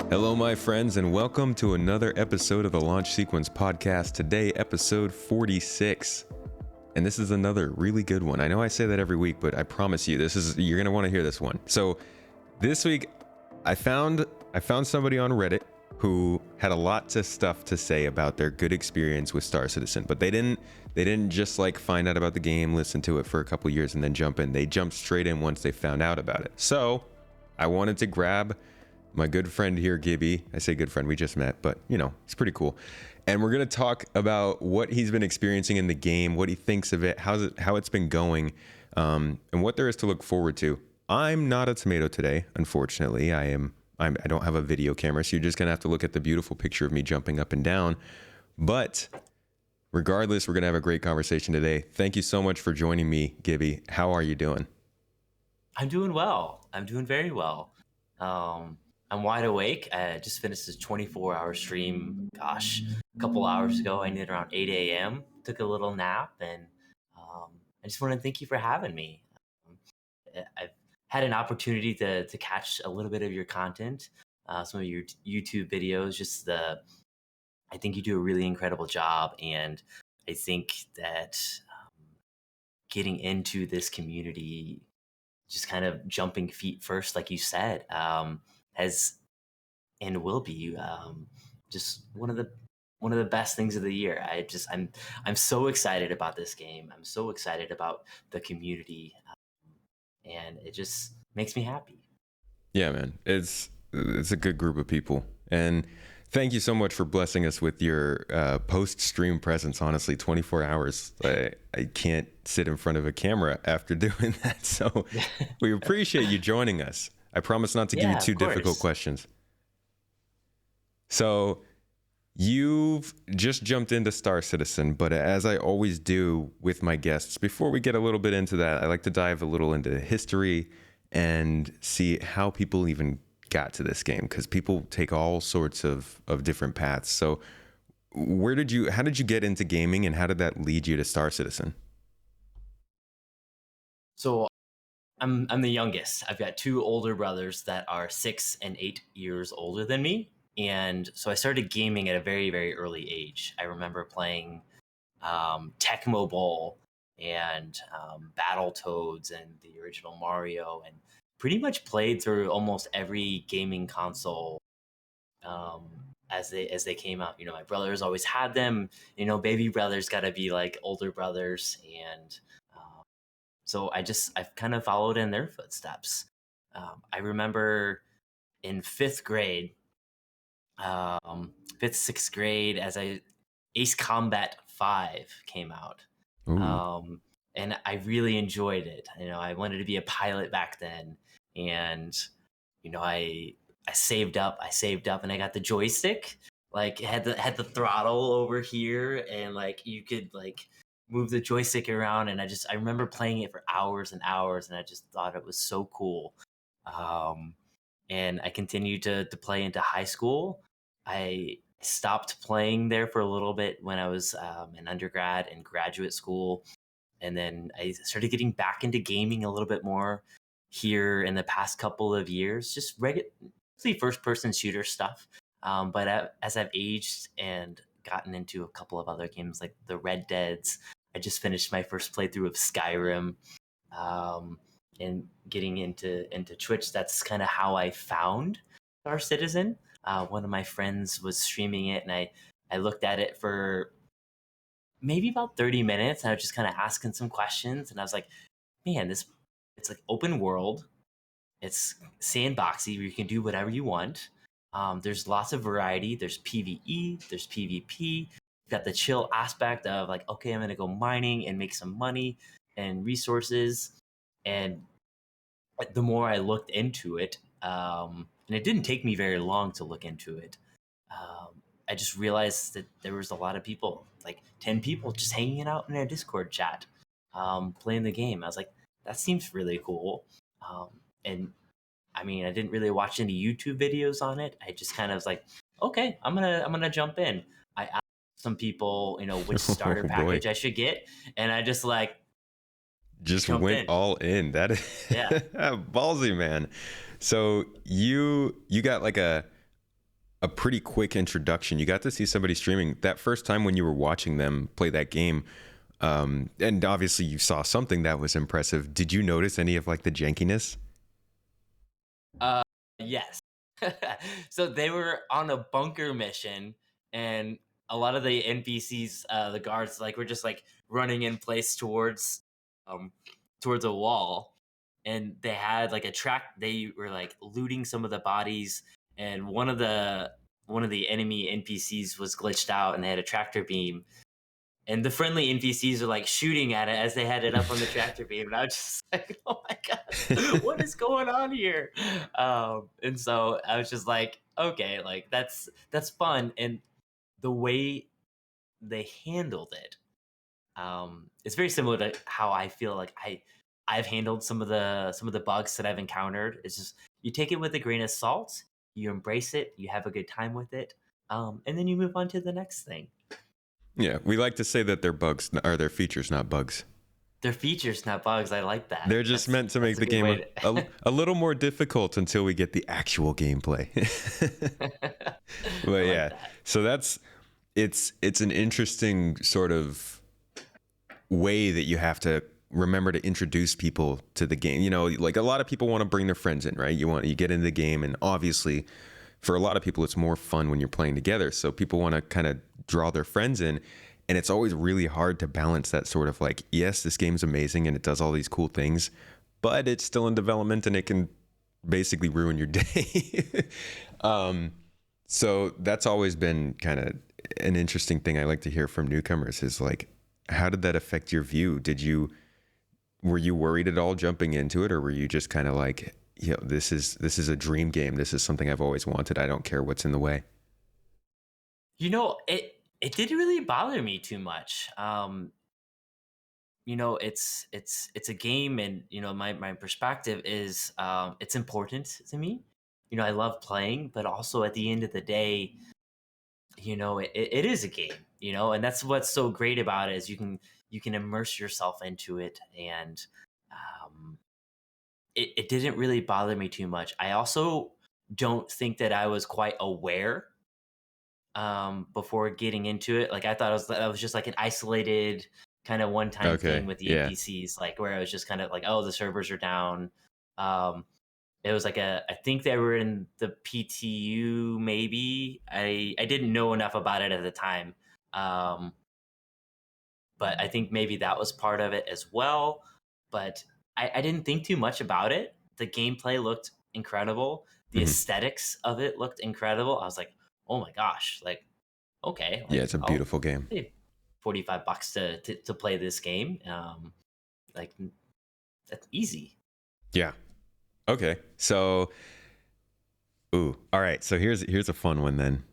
Hello, my friends, and welcome to another episode of the Launch Sequence podcast. Today, episode 46. And this is another really good one. I know I say that every week, but I promise you, you're going to want to hear this one. So this week, I found somebody on Reddit who had a lot of stuff to say about their good experience with Star Citizen, but they didn't just like find out about the game, listen to it for a couple years, and then jump in. They jumped straight in once they found out about it. So I wanted to grab my good friend here, Gibby. I say good friend, we just met, but you know, it's pretty cool. And we're going to talk about what he's been experiencing in the game, what he thinks of it, how it's been going, and what there is to look forward to. I'm not a tomato today, unfortunately. I don't have a video camera, so you're just going to have to look at the beautiful picture of me jumping up and down. But regardless, we're going to have a great conversation today. Thank you so much for joining me, Gibby. How are you doing? I'm doing well. I'm doing very well. I'm wide awake. I just finished this 24-hour stream, a couple hours ago. I ended around 8 a.m., took a little nap, and I just want to thank you for having me. I've had an opportunity to catch a little bit of your content, some of your YouTube videos. I think you do a really incredible job, and I think that getting into this community, just kind of jumping feet first, like you said, has and will be just one of the best things of the year. I'm so excited about this game. I'm so excited about the community, and it just makes me happy. Yeah, man, it's a good group of people, and thank you so much for blessing us with your post-stream presence. Honestly, 24 hours, I can't sit in front of a camera after doing that, so we appreciate you joining us. I promise not to give you too difficult questions. So you've just jumped into Star Citizen, but as I always do with my guests, before we get a little bit into that, I like to dive a little into history and see how people even got to this game, because people take all sorts of different paths. So how did you get into gaming, and how did that lead you to Star Citizen? So I'm the youngest. I've got two older brothers that are 6 and 8 years older than me. And so I started gaming at a very, very early age. I remember playing Tecmo Bowl and Battletoads and the original Mario, and pretty much played through almost every gaming console as they came out. You know, my brothers always had them. You know, baby brothers got to be like older brothers, and so I've kind of followed in their footsteps. I remember in fifth, sixth grade, as Ace Combat 5 came out. And I really enjoyed it. You know, I wanted to be a pilot back then, and you know, I saved up, and I got the joystick. Like, it had the throttle over here, and like you could like move the joystick around, and I remember playing it for hours and hours, and I just thought it was so cool. And I continued to play into high school. I stopped playing there for a little bit when I was in undergrad and graduate school, and then I started getting back into gaming a little bit more here in the past couple of years, just mostly first-person shooter stuff. But as I've aged and gotten into a couple of other games like the Red Deads, I just finished my first playthrough of Skyrim, and getting into Twitch. That's kind of how I found Star Citizen. One of my friends was streaming it, and I looked at it for maybe about 30 minutes, and I was just kind of asking some questions, and I was like, man, it's like open world. It's sandboxy where you can do whatever you want. There's lots of variety. There's PvE, there's PvP. You've got the chill aspect of like, okay, I'm going to go mining and make some money and resources. And the more I looked into it, and it didn't take me very long to look into it, I just realized that there was a lot of people, like 10 people just hanging out in a Discord chat, playing the game. I was like, that seems really cool. And I mean, I didn't really watch any YouTube videos on it. I just kind of was like, okay, I'm gonna jump in. I asked some people, you know, which starter package I should get, and I just went all in. That is ballsy, man. So you got like a a pretty quick introduction. You got to see somebody streaming that first time when you were watching them play that game. And obviously you saw something that was impressive. Did you notice any of like the jankiness? Uh, yes. So they were on a bunker mission, and a lot of the NPCs, the guards, like were just like running in place um, towards a wall, and they had like a track. They were like looting some of the bodies, and one of the enemy NPCs was glitched out, and they had a tractor beam, and the friendly NPCs are like shooting at it as they had it up on the tractor beam, and I was just like, "Oh my god, what is going on here?" And so I was just like, "Okay, like that's fun." And the way they handled it, it's very similar to how I feel like I've handled some of the bugs that I've encountered. It's just you take it with a grain of salt, you embrace it, you have a good time with it, and then you move on to the next thing. Yeah, we like to say that they're bugs, or they're features, not bugs. They're features, not bugs. I like that. They're just meant to make That's a the good game way a little more difficult until we get the actual gameplay. I But like yeah, that. so it's an interesting sort of way that you have to remember to introduce people to the game. You know, like a lot of people want to bring their friends in, right? You get into the game, and obviously for a lot of people it's more fun when you're playing together. So people want to kind of draw their friends in, and it's always really hard to balance that sort of like, yes, this game's amazing and it does all these cool things, but it's still in development and it can basically ruin your day. um, so that's always been kind of an interesting thing I like to hear from newcomers is like, how did that affect your view? Were you worried at all jumping into it, or were you just kind of like, you know, this is a dream game. This is something I've always wanted. I don't care what's in the way. It didn't really bother me too much. It's a game, and my perspective is it's important to me. I love playing, but also at the end of the day, it is a game. And that's what's so great about it is you can immerse yourself into it, and um, it didn't really bother me too much. I also don't think that I was quite aware before getting into it. Like I thought that was just like an isolated kind of one time thing Okay. with the Yeah. NPCs, like where I was just kind of like, oh, the servers are down. Um, it was like I think they were in the PTU. Maybe I didn't know enough about it at the time, um, but I think maybe that was part of it as well. But I didn't think too much about it. The gameplay looked incredible. The Hmm. aesthetics of it looked incredible. I was like, oh my gosh, like okay, Yeah, like it's a I'll beautiful game. pay $45 to play this game. Like that's easy. Yeah. Okay. So, ooh, all right. So here's a fun one then.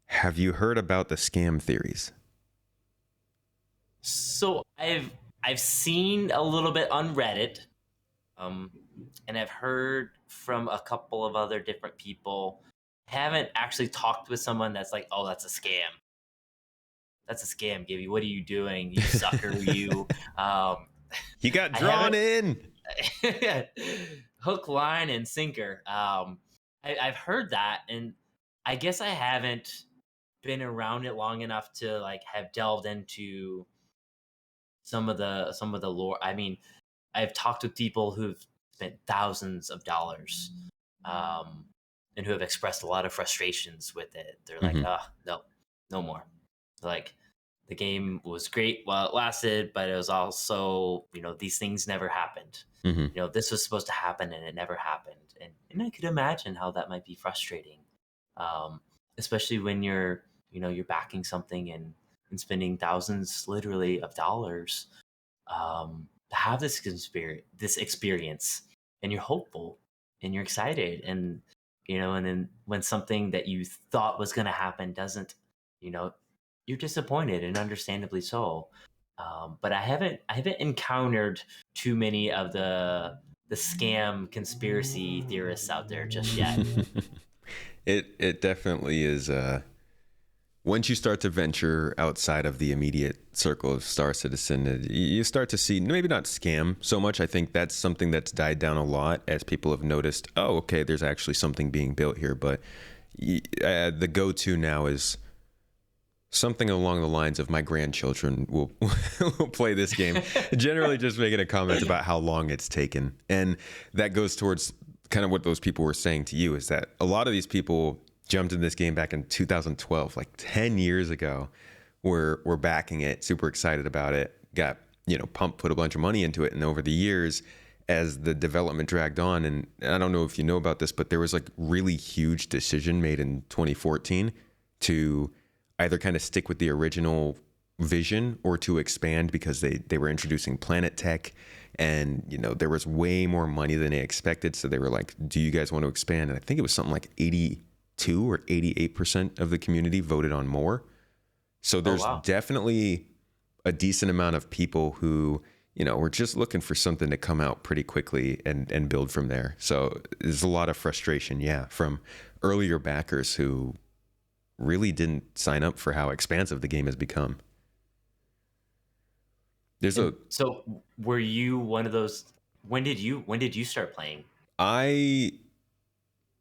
Have you heard about the scam theories? So I've seen a little bit on Reddit, um, and I've heard from a couple of other different people. I haven't actually talked with someone that's like, oh, that's a scam. That's a scam, Gibby. What are you doing? You sucker, you. Um, You got I drawn haven't in. hook, line, and sinker. I've heard that, and I guess I haven't been around it long enough to like have delved into some of the lore. I mean, I've talked with people who've spent thousands of dollars, um, and who have expressed a lot of frustrations with it. They're like, Hmm. no, no more. Like the game was great while it lasted, but it was also, these things never happened. Hmm. This was supposed to happen and it never happened. And I could imagine how that might be frustrating. Um, Especially when you're backing something and spending thousands literally of dollars to have this experience, and you're hopeful and you're excited, and then when something that you thought was going to happen doesn't, you know you're disappointed, and understandably so. But I haven't encountered too many of the scam conspiracy theorists out there just yet. It definitely is. Once you start to venture outside of the immediate circle of Star Citizen, you start to see maybe not scam so much. I think that's something that's died down a lot as people have noticed. Oh, okay, there's actually something being built here, but The go-to now is something along the lines of my grandchildren will will play this game. Generally just making a comment about how long it's taken. And that goes towards kind of what those people were saying to you, is that a lot of these people jumped in this game back in 2012, like 10 years ago, were backing it, super excited about it, got, pumped, put a bunch of money into it. And over the years, as the development dragged on, and I don't know if you know about this, but there was like really huge decision made in 2014 to either kind of stick with the original vision or to expand, because they were introducing planet tech, and there was way more money than they expected. So they were like, do you guys want to expand? And I think it was something like 82 or 88% of the community voted on more. So there's definitely a decent amount of people who were just looking for something to come out pretty quickly and build from there. So there's a lot of frustration, from earlier backers who really didn't sign up for how expansive the game has become. So were you one of those? When did you start playing? I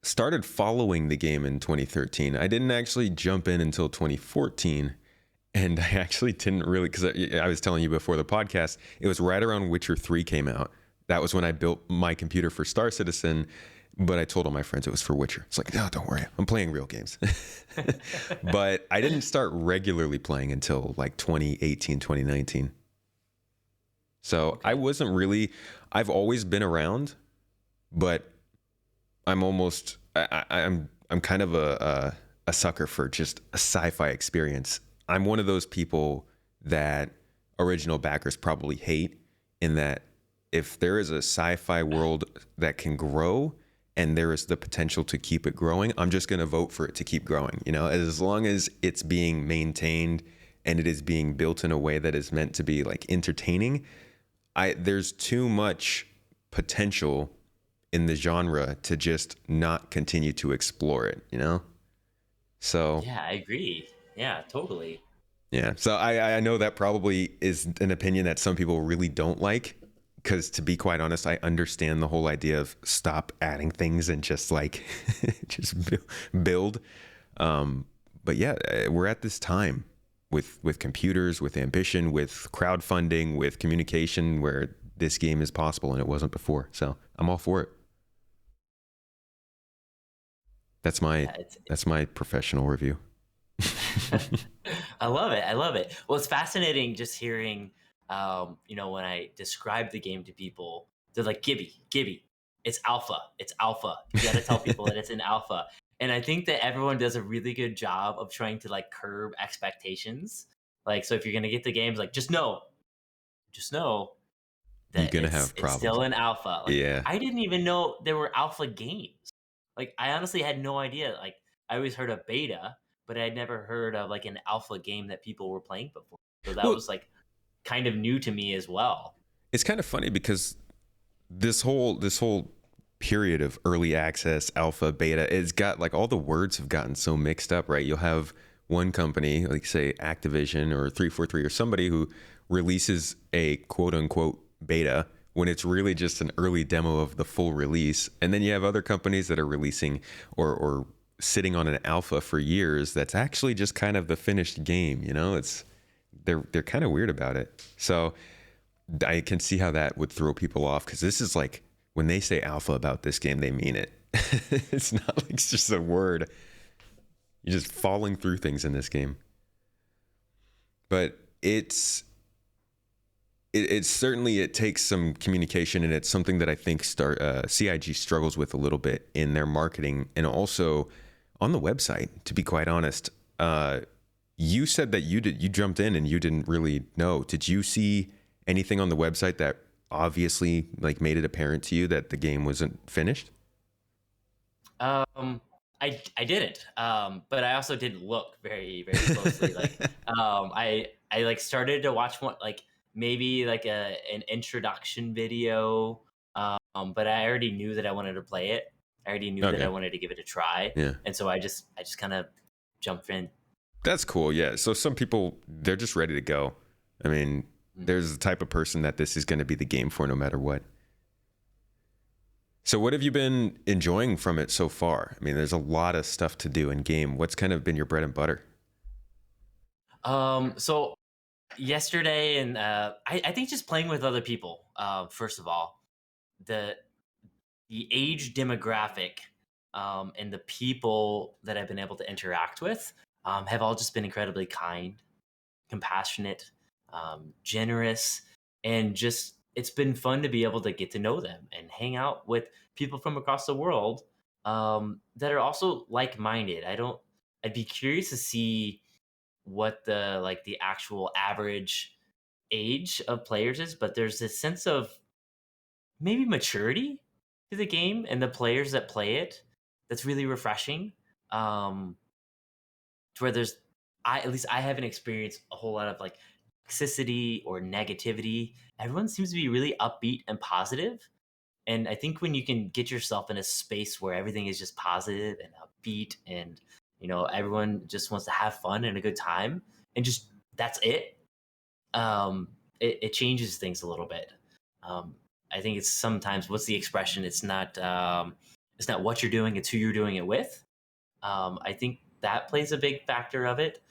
started following the game in 2013. I didn't actually jump in until 2014. And I actually didn't really, because I was telling you before the podcast, it was right around Witcher 3 came out. That was when I built my computer for Star Citizen, but I told all my friends it was for Witcher. It's like, no, don't worry, I'm playing real games. But I didn't start regularly playing until like 2018, 2019. So I wasn't really, I've always been around, but I'm almost, I'm kind of a sucker for just a sci-fi experience. I'm one of those people that original backers probably hate, in that if there is a sci-fi world that can grow and there is the potential to keep it growing, I'm just going to vote for it to keep growing. As long as it's being maintained and it is being built in a way that is meant to be like entertaining, there's too much potential in the genre to just not continue to explore it, So Yeah, I agree. Yeah, totally. Yeah. So I know that probably is an opinion that some people really don't like, because to be quite honest, I understand the whole idea of stop adding things and just like just build. But yeah, we're at this time with computers, with ambition, with crowdfunding, with communication, where this game is possible and it wasn't before. So I'm all for it. That's my professional review. I love it. I love it. Well, it's fascinating just hearing, when I describe the game to people, they're like, Gibby, it's alpha. It's alpha. You got to tell people that it's an alpha. And I think that everyone does a really good job of trying to like curb expectations. Like, so if you're going to get the games, like, just know You're that gonna have it's problems. still an alpha. Like, Yeah. I didn't even know there were alpha games. Like, I honestly had no idea. Like, I always heard of beta, but I'd never heard of like an alpha game that people were playing before. So that Well, was like kind of new to me as well. it's kind of funny because this whole period of early access, alpha, beta, it's got like all the words have gotten so mixed up, right? You'll have one company, like say Activision or 343 or somebody, who releases a quote unquote beta when it's really just an early demo of the full release. And then you have other companies that are releasing or sitting on an alpha for years that's actually just kind of the finished game. They're kind of weird about it. So I can see how that would throw people off, because this is like, when they say alpha about this game, they mean it. It's not like it's just a word. You're just falling through things in this game. But it's certainly, it takes some communication, and it's something that I think CIG struggles with a little bit in their marketing, and also on the website, to be quite honest. You said that you jumped in and you didn't really know. Did you see anything on the website that obviously like made it apparent to you that the game wasn't finished? I didn't, but I also didn't look very very closely. Like, I like started to watch one, like maybe like an introduction video, but I already knew that I wanted to play it. I already knew that I wanted to give it a try, Yeah. and so I just kind of jumped in. That's cool. Yeah. So some people, they're just ready to go. I mean, there's the type of person that this is going to be the game for no matter what. So what have you been enjoying from it so far? I mean, there's a lot of stuff to do in game. What's kind of been your bread and butter? So yesterday, and I think just playing with other people. First of all, the the age demographic and the people that I've been able to interact with have all just been incredibly kind, compassionate, generous, and just it's been fun to be able to get to know them and hang out with people from across the world that are also like-minded. I'd be curious to see what the actual average age of players is, but there's this sense of maybe maturity to the game and the players that play it that's really refreshing. Um, to where there's I at least I haven't experienced a whole lot of like toxicity or negativity. Everyone seems to be really upbeat and positive. And I think when you can get yourself in a space where everything is just positive and upbeat and everyone just wants to have fun and a good time and just that's it, it changes things a little bit. Um, I think it's sometimes what's the expression? It's not what you're doing, it's who you're doing it with. I think that plays a big factor of it.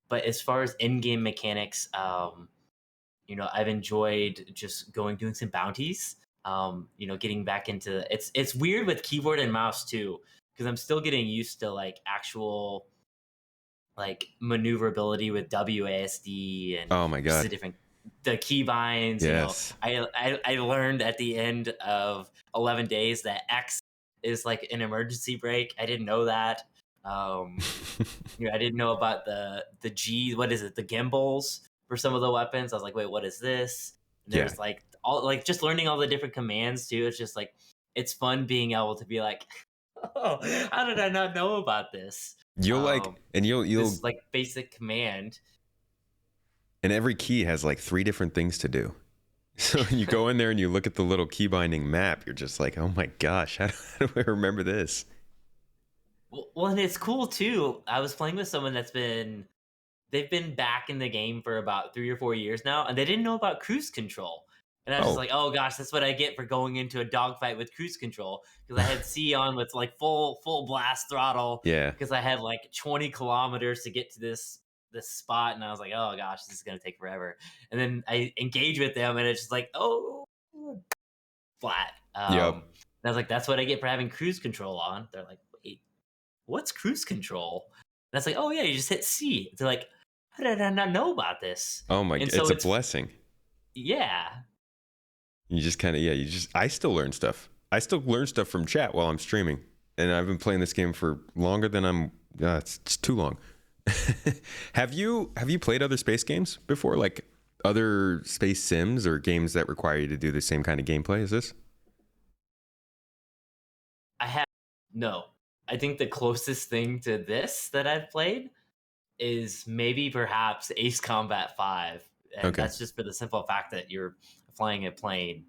But as far as in-game mechanics, I've enjoyed just doing some bounties. Getting back into it's weird with keyboard and mouse too, because I'm still getting used to like actual like maneuverability with WASD and Oh my just the God. different the key binds. Yes. I learned at the end of 11 days that X is like an emergency brake. I didn't know that. Um, I didn't know about the G. What is it? The gimbals for some of the weapons. I was like, wait, what is this? And Yeah. there's like all like just learning all the different commands too. It's just like it's fun being able to be like, oh, how did I not know about this? You'll like, Um, and this you'll, like basic command. and every key has like three different things to do. So when you go in there and you look at the little key binding map, you're just like, oh my gosh, how do I remember this? Well, and it's cool too. I was playing with someone they've been back in the game for about 3 or 4 years now, and they didn't know about cruise control. And I was just Oh, like, oh gosh, that's what I get for going into a dogfight with cruise control because I had C on with like full blast throttle yeah. because I had like 20 kilometers to get to this spot, and I was like, oh gosh, this is gonna take forever. And then I engage with them, and it's just like, oh, flat. Yep. And I was like, that's what I get for having cruise control on. They're like, wait, what's cruise control? And I was like, oh yeah, you just hit C. They're like, how did I not know about this? Oh my, And so it's a it's blessing. yeah, You just kind of, yeah, I still learn stuff. I still learn stuff from chat while I'm streaming. And I've been playing this game for longer than it's too long. Have you played other space games before? Like other space sims or games that require you to do the same kind of gameplay as this? I have no. I think the closest thing to this that I've played is maybe perhaps Ace Combat 5. And Okay. that's just for the simple fact that you're flying a plane.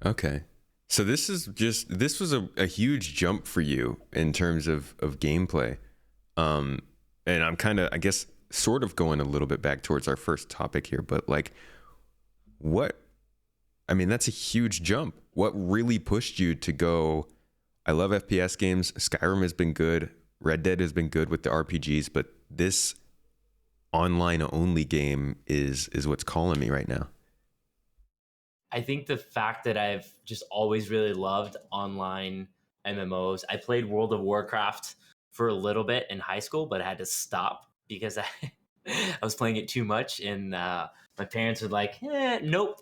Okay. So this was a huge jump for you in terms of gameplay. Um, and I'm kind of, I guess, sort of going a little bit back towards our first topic here, but like, what? I mean, that's a huge jump. What really pushed you to go? I love FPS games. Skyrim has been good. Red Dead has been good with the RPGs, but this online only game is what's calling me right now. I think the fact that I've just always really loved online MMOs. I played World of Warcraft for a little bit in high school, but I had to stop because I was playing it too much, and my parents were like, "Nope,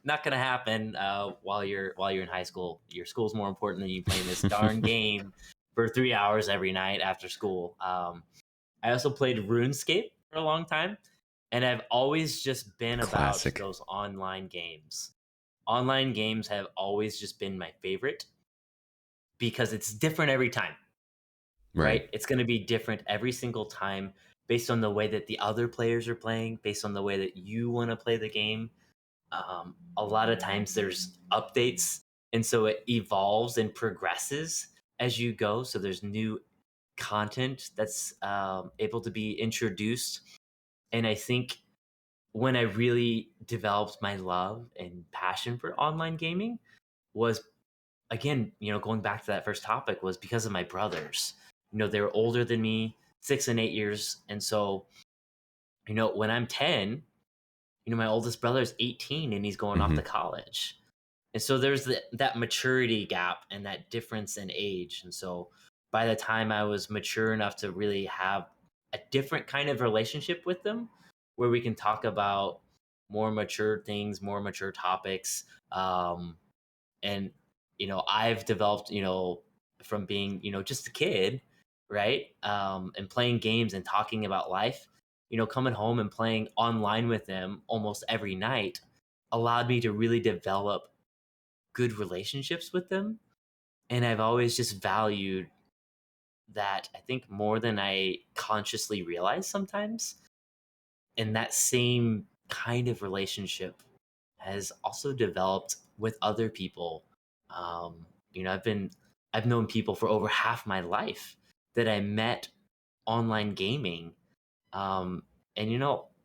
not gonna happen." While you're in high school, your school's more important than you playing this darn game for 3 hours every night after school. I also played RuneScape for a long time, and I've always just been about Classic. those online games. Online games have always just been my favorite because it's different every time, Right. right? It's going to be different every single time based on the way that the other players are playing, based on the way that you want to play the game. A lot of times there's updates, and so it evolves and progresses as you go. So there's new content that's able to be introduced. And I think when I really developed my love and passion for online gaming was again, going back to that first topic, was because of my brothers. They're older than me, 6 and 8 years. And so, when I'm 10, my oldest brother is 18 and he's going off Hmm. to college. And so there's that maturity gap and that difference in age. And so by the time I was mature enough to really have a different kind of relationship with them, where we can talk about more mature things, more mature topics, and I've developed, from being, just a kid, right, and playing games and talking about life, coming home and playing online with them almost every night allowed me to really develop good relationships with them. And I've always just valued that, I think, more than I consciously realize sometimes. And that same kind of relationship has also developed with other people. Um, I've known people for over half my life that I met online gaming, um, and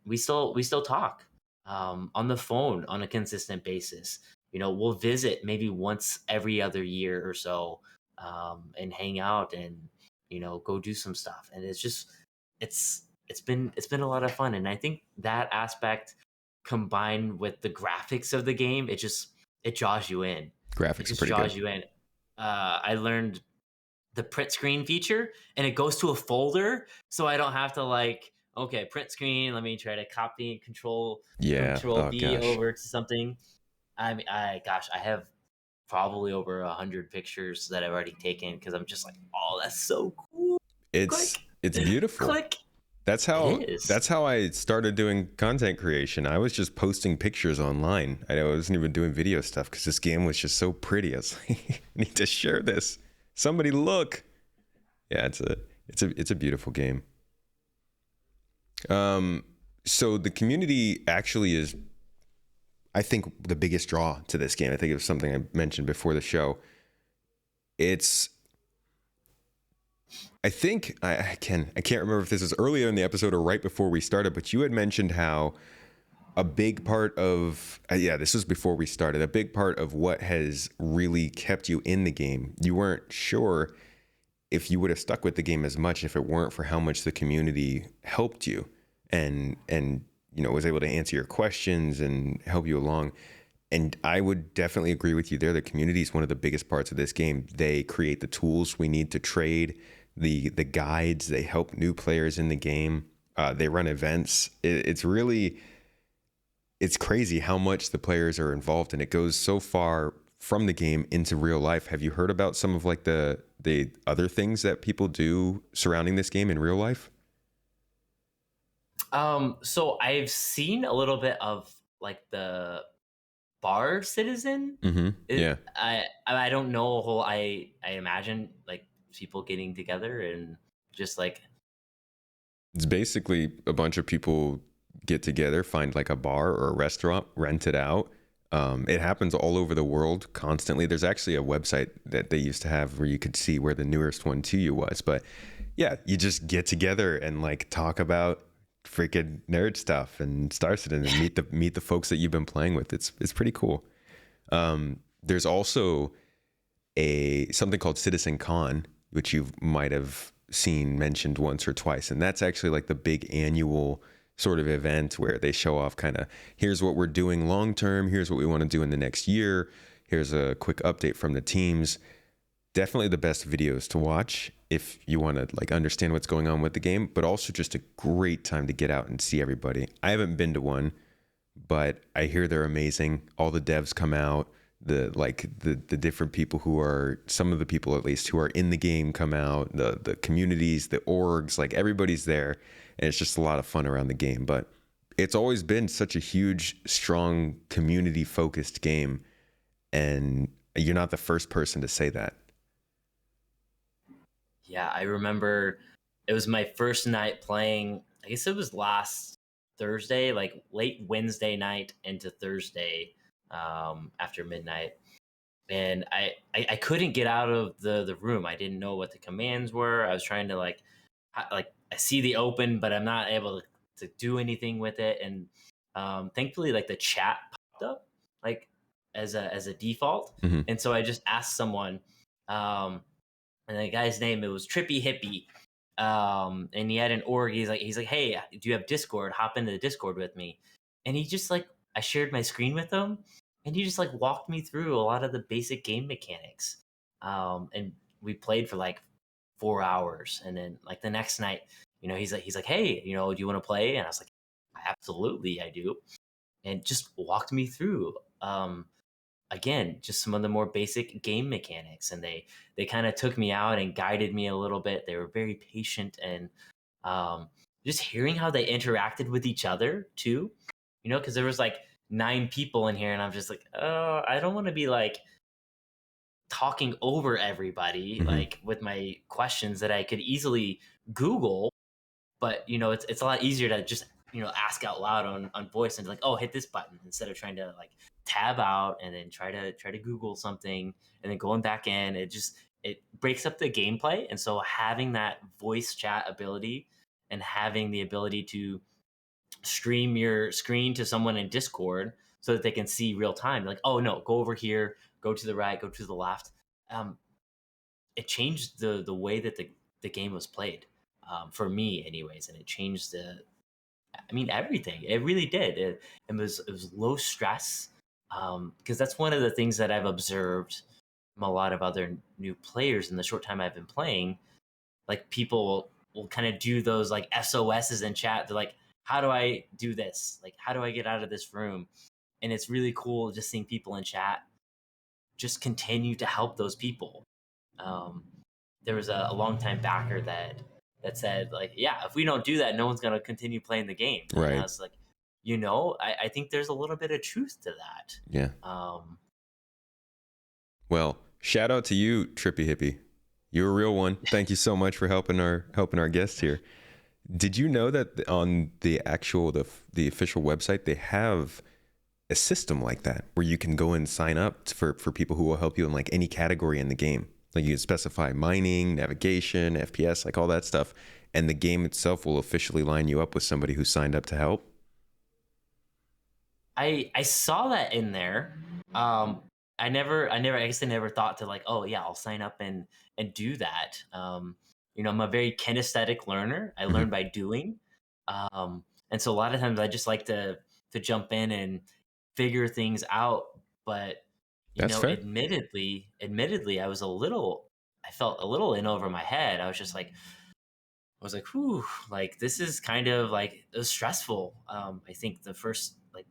we still talk on the phone on a consistent basis. We'll visit maybe once every other year or so, and hang out and go do some stuff. And it's been a lot of fun. And I think that aspect, combined with the graphics of the game, it draws you in. It Graphics are just pretty good. draws you in. I learned the print screen feature, and it goes to a folder, so I don't have to, like, okay, print screen, let me try to copy and Yeah. control Oh V gosh. over to something. I mean, I have probably over 100 pictures that I've already taken, because I'm just like, oh, that's so cool. It's Click. it's beautiful. Click. That's It how is. that's how I started doing content creation. I was just posting pictures online. I wasn't even doing video stuff because this game was just so pretty. I was like, I need to share this. Somebody look. Yeah, it's a beautiful game. Um, so the community actually is, I think, the biggest draw to this game. I think it was something I mentioned before the show. It's I think I can't remember if this is earlier in the episode or right before we started, but you had mentioned how a big part of yeah, this was before we started. A big part of what has really kept you in the game. You weren't sure if you would have stuck with the game as much if it weren't for how much the community helped you and was able to answer your questions and help you along. And I would definitely agree with you there. The community is one of the biggest parts of this game. They create the tools we need to trade, the guides. They help new players in the game. They run events. It's crazy how much the players are involved, and it goes so far from the game into real life. Have you heard about some of like the other things that people do surrounding this game in real life? So I've seen a little bit of, like, the bar citizen. Mm-hmm. It, Yeah. I don't know a whole. I imagine, like, people getting together and just like. It's basically a bunch of people get together, find like a bar or a restaurant, rent it out. It happens all over the world constantly. There's actually a website that they used to have where you could see where the nearest one to you was. But yeah, you just get together and like talk about freaking nerd stuff and Star Citizen and meet the folks that you've been playing with. It's pretty cool. There's also a something called Citizen Con, which you might have seen mentioned once or twice, and that's actually like the big annual sort of event where they show off kind of here's what we're doing long term, here's what we want to do in the next year, here's a quick update from the teams. Definitely the best videos to watch if you want to like understand what's going on with the game, but also just a great time to get out and see everybody. I haven't been to one, but I hear they're amazing. All the devs come out, the different people who are, some of the people at least who are in the game come out, the communities, the orgs, like everybody's there, and it's just a lot of fun around the game. But it's always been such a huge, strong, community focused game, and you're not the first person to say that. Yeah, I remember it was my first night playing. I guess it was last Thursday, like late Wednesday night into Thursday, after midnight. And I couldn't get out of the room. I didn't know what the commands were. I was trying to, like, I see the open, but I'm not able to do anything with it. And thankfully, like, the chat popped up. Like, as a default. Hmm. And so I just asked someone, and the guy's name, it was Trippy Hippie. And he had an org. He's like, hey, do you have Discord? Hop into the Discord with me. And he just like, I shared my screen with him, and he just like walked me through a lot of the basic game mechanics. And we played for like 4 hours, and then like the next night, he's like, hey, do you want to play? And I was like, absolutely, I do. And just walked me through. Again, just some of the more basic game mechanics, and they kind of took me out and guided me a little bit. They were very patient, and just hearing how they interacted with each other too, because there was like 9 people in here, and I'm just like, oh, I don't want to be like talking over everybody, Hmm. like with my questions that I could easily Google. But it's a lot easier to just ask out loud on voice, and like, oh, hit this button, instead of trying to like tab out and then try to Google something and then going back in. It breaks up the gameplay. And so having that voice chat ability and having the ability to stream your screen to someone in Discord so that they can see real time, like, oh no, go over here, go to the right, go to the left. um, it changed the way that the game was played, for me anyways. And it changed everything. It really did. It was low stress, because that's one of the things that I've observed from a lot of other new players in the short time I've been playing. Like, people will kind of do those like SOSs in chat. They're like, how do I do this? Like, how do I get out of this room? And it's really cool just seeing people in chat just continue to help those people. Um, there was a longtime backer that said, like, yeah, if we don't do that, no one's gonna continue playing the game. And I Right. was like, I think there's a little bit of truth to Yeah. that. Well, shout out to you, Trippy Hippie. You're a real one. Thank you so much for helping our guest here. Did you know that on the official website they have a system like that where you can go and sign up for people who will help you in like any category in the game? Like, you can specify mining, navigation, FPS, like all that stuff, and the game itself will officially line you up with somebody who signed up to help. I saw that in there. I guess I never thought to like, oh yeah, I'll sign up and do that. I'm a very kinesthetic learner. I Hmm. learn by doing. And so a lot of times I just like to jump in and figure things out. But That's fair. admittedly, I felt a little in over my head. I was like, whew, like this is kind of like, it was stressful. I think the first like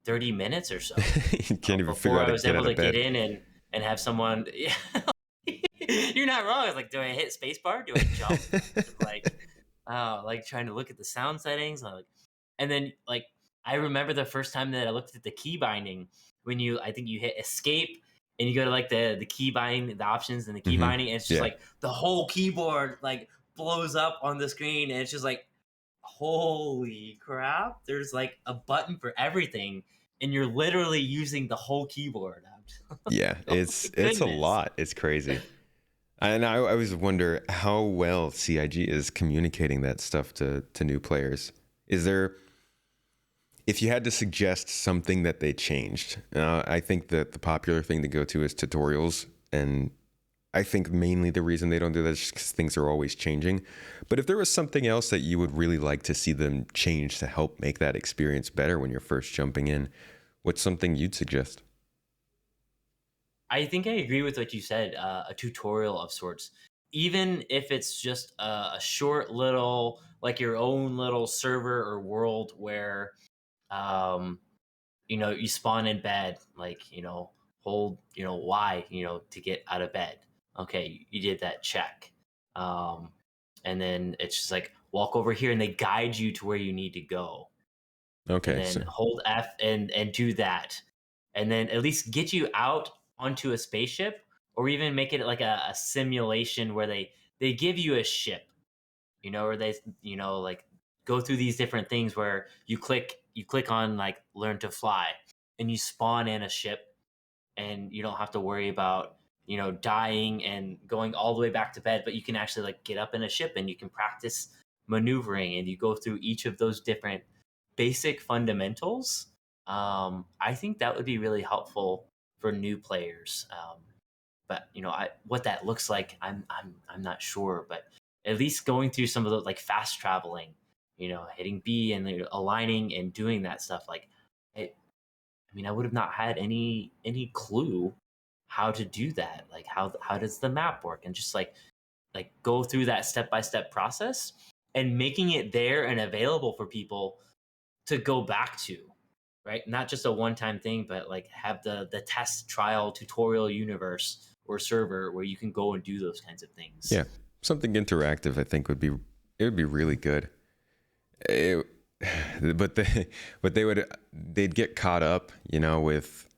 30 minutes or so, You can't even figure before out I how to was get able out to of get bed. in and have someone. Yeah, you're not wrong. I was like, do I hit spacebar? Do I jump? Like, like trying to look at the sound settings. And then like, I remember the first time that I looked at the key binding, when I think you hit escape and you go to like the key binding, the options and the key Hmm. binding, and it's just Yeah. like the whole keyboard like blows up on the screen, and it's just like, holy crap, there's like a button for everything, and you're literally using the whole keyboard. Yeah, Oh it's my it's a goodness. lot. It's crazy. And I always wonder how well CIG is communicating that stuff to new players. Is there, if you had to suggest something that they changed, I think that the popular thing to go to is tutorials. And I think mainly the reason they don't do that is because things are always changing. But if there was something else that you would really like to see them change to help make that experience better when you're first jumping in, what's something you'd suggest? I think I agree with what you said. A tutorial of sorts, even if it's just a short little, like your own little server or world where, um, you spawn in bed, like, hold, Y, to get out of bed. Okay, you did that, check. Um, and then it's just like, walk over here, and they guide you to where you need to go. And Okay, so then hold F and do that. And then at least get you out onto a spaceship, or even make it like a simulation where they give you a ship, or they, like, go through these different things where you click on like learn to fly, and you spawn in a ship, and you don't have to worry about dying and going all the way back to bed. But you can actually like get up in a ship, and you can practice maneuvering, and you go through each of those different basic fundamentals. I think that would be really helpful for new players. But what that looks like, I'm not sure. But at least going through some of those like fast traveling, hitting B and aligning and doing that stuff, like it, I mean, I would have not had any clue how to do that. Like how does the map work? And just like go through that step by step process and making it there and available for people to go back to, right? Not just a one time thing, but like have the test trial tutorial universe or server where you can go and do those kinds of things. Yeah, something interactive I think would be really good. It, but they'd get caught up, with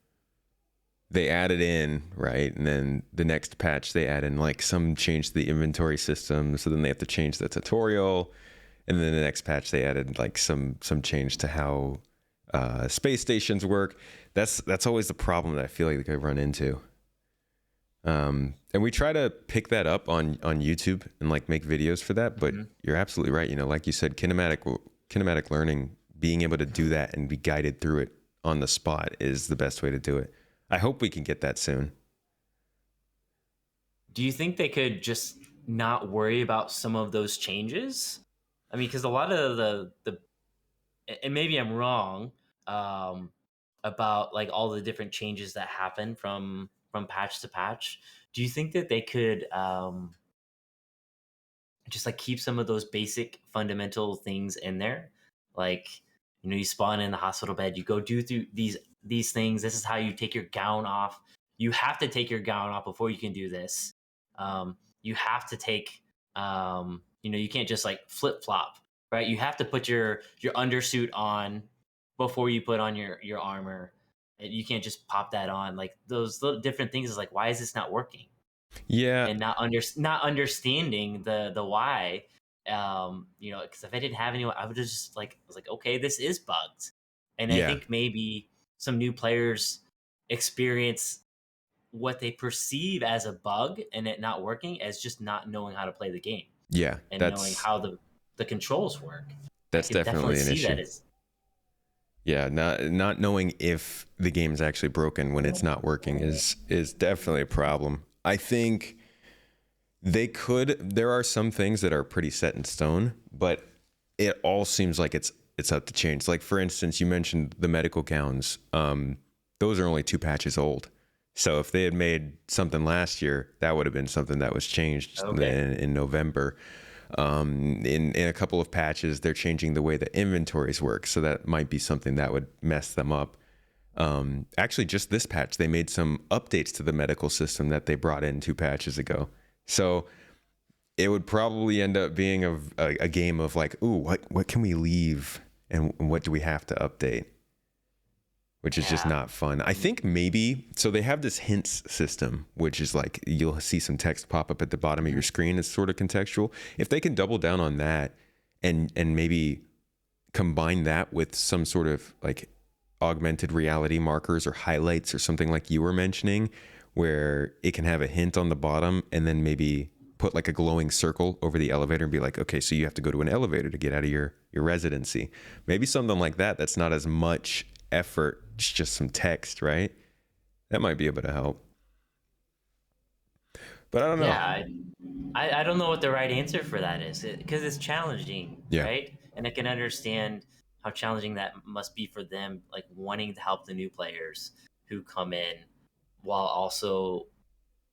they added in, right, and then the next patch they add in like some change to the inventory system, so then they have to change the tutorial, and then the next patch they added like some change to how space stations work. That's always the problem that I feel like I run into. And we try to pick that up on YouTube and like make videos for that, but you're absolutely right. Like you said, kinematic learning, being able to do that and be guided through it on the spot is the best way to do it. I hope we can get that soon. Do you think they could just not worry about some of those changes? I mean, because a lot of the and maybe I'm wrong, um, about like all the different changes that happen from patch to patch. Do you think that they could just like keep some of those basic fundamental things in there? Like, you spawn in the hospital bed, you go do through these things. This is how you take your gown off. You have to take your gown off before you can do this. You have to take you can't just like flip flop, right? You have to put your undersuit on before you put on your armor. And you can't just pop that on. Like those little different things is like, why is this not working? Yeah, And not understanding the why. Because if I didn't have anyone, I would have just like, I was like, okay, this is bugged. And I yeah, think maybe some new players experience what they perceive as a bug and it not working as just not knowing how to play the game yeah. and knowing That's how the controls work. I that's could definitely definitely an see issue. that as Yeah, not knowing if the game's actually broken when it's not working is definitely a problem. I think there are some things that are pretty set in stone, but it all seems like it's up to change. Like for instance, you mentioned the medical gowns. Those are only 2 patches old. So if they had made something last year, that would have been something that was changed okay. in November. In a couple of patches, they're changing the way that inventories work, so that might be something that would mess them up. Actually, just this patch, they made some updates to the medical system that they brought in 2 patches ago. So it would probably end up being a game of like, ooh, what can we leave and what do we have to update? Which is just Yeah. not fun. I think maybe so they have this hints system, which is like you'll see some text pop up at the bottom of your screen. It's sort of contextual. If they can double down on that and maybe combine that with some sort of like augmented reality markers or highlights or something like you were mentioning, where it can have a hint on the bottom and then maybe put like a glowing circle over the elevator and be like, okay, so you have to go to an elevator to get out of your residency. Maybe something like that. That's not as much effort. It's just some text, right? That might be able to help. But I don't know. Yeah, I don't know what the right answer for that is because it's challenging, Yeah. right? And I can understand how challenging that must be for them, like wanting to help the new players who come in while also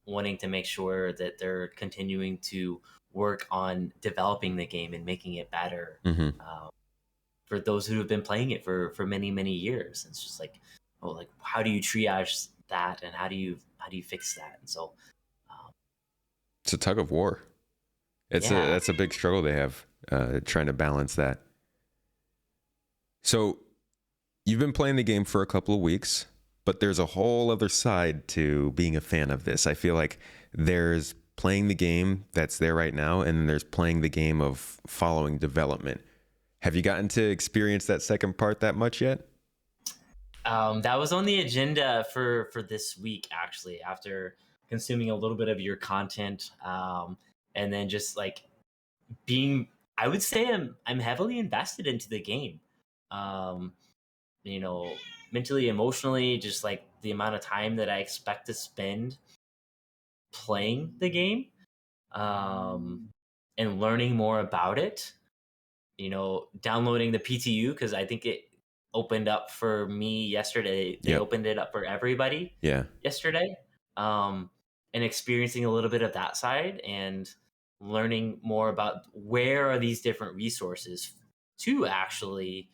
wanting to make sure that they're continuing to work on developing the game and making it better Mm-hmm. um, for those who have been playing it for many years. It's just like, oh, like how do you triage that and how do you fix that? And so, um, It's a tug of war. yeah. That's a big struggle they have trying to balance that. So you've been playing the game for a couple of weeks, but there's a whole other side to being a fan of this. I feel like there's playing the game that's there right now, and then there's playing the game of following development. Have you gotten to experience that second part that much yet? That was on the agenda for this week, actually, after consuming a little bit of your content, and then just like being, I would say I'm heavily invested into the game. Um, you know, mentally, emotionally, just like the amount of time that I expect to spend playing the game, um, and learning more about it. Downloading the PTU, because I think it opened up for me yesterday. They Yep. opened it up for everybody Yeah. yesterday, um, and experiencing a little bit of that side and learning more about where are these different resources to actually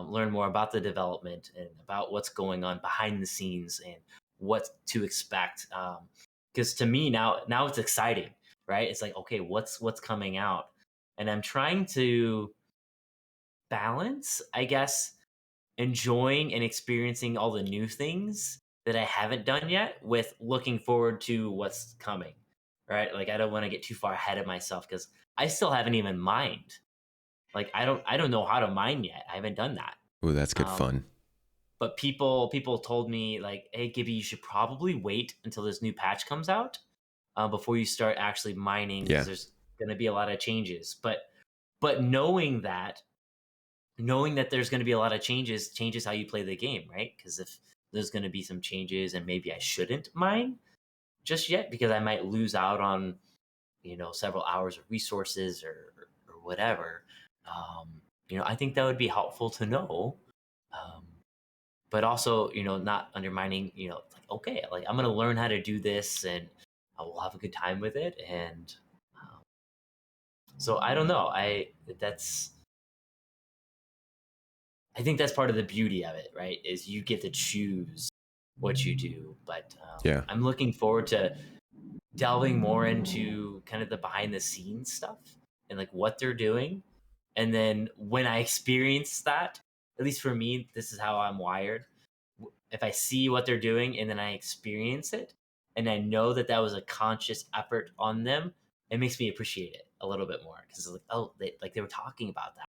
learn more about the development and about what's going on behind the scenes and what to expect. Because to me now it's exciting, right? It's like, okay, what's coming out, and I'm trying to balance, I guess, enjoying and experiencing all the new things that I haven't done yet with looking forward to what's coming, right? Like I don't want to get too far ahead of myself because I still haven't even mined. Like I don't know how to mine yet. I haven't done that. Oh, that's good Um, fun. but people told me like, hey, Gibby, you should probably wait until this new patch comes out before you start actually mining because Yeah. there's going to be a lot of changes. But knowing that there's going to be a lot of changes how you play the game, right? Because if there's going to be some changes and maybe I shouldn't mine just yet because I might lose out on several hours of resources or whatever. um, I think that would be helpful to know, um, but also not undermining, like, okay, like I'm going to learn how to do this and I will have a good time with it. And um, so I don't know, that's I think that's part of the beauty of it, right? Is you get to choose what you do. But Yeah. I'm looking forward to delving more into kind of the behind the scenes stuff and like what they're doing. And then when I experience that, at least for me, this is how I'm wired. If I see what they're doing and then I experience it, and I know that that was a conscious effort on them, it makes me appreciate it a little bit more because it's like, oh, they were talking about that,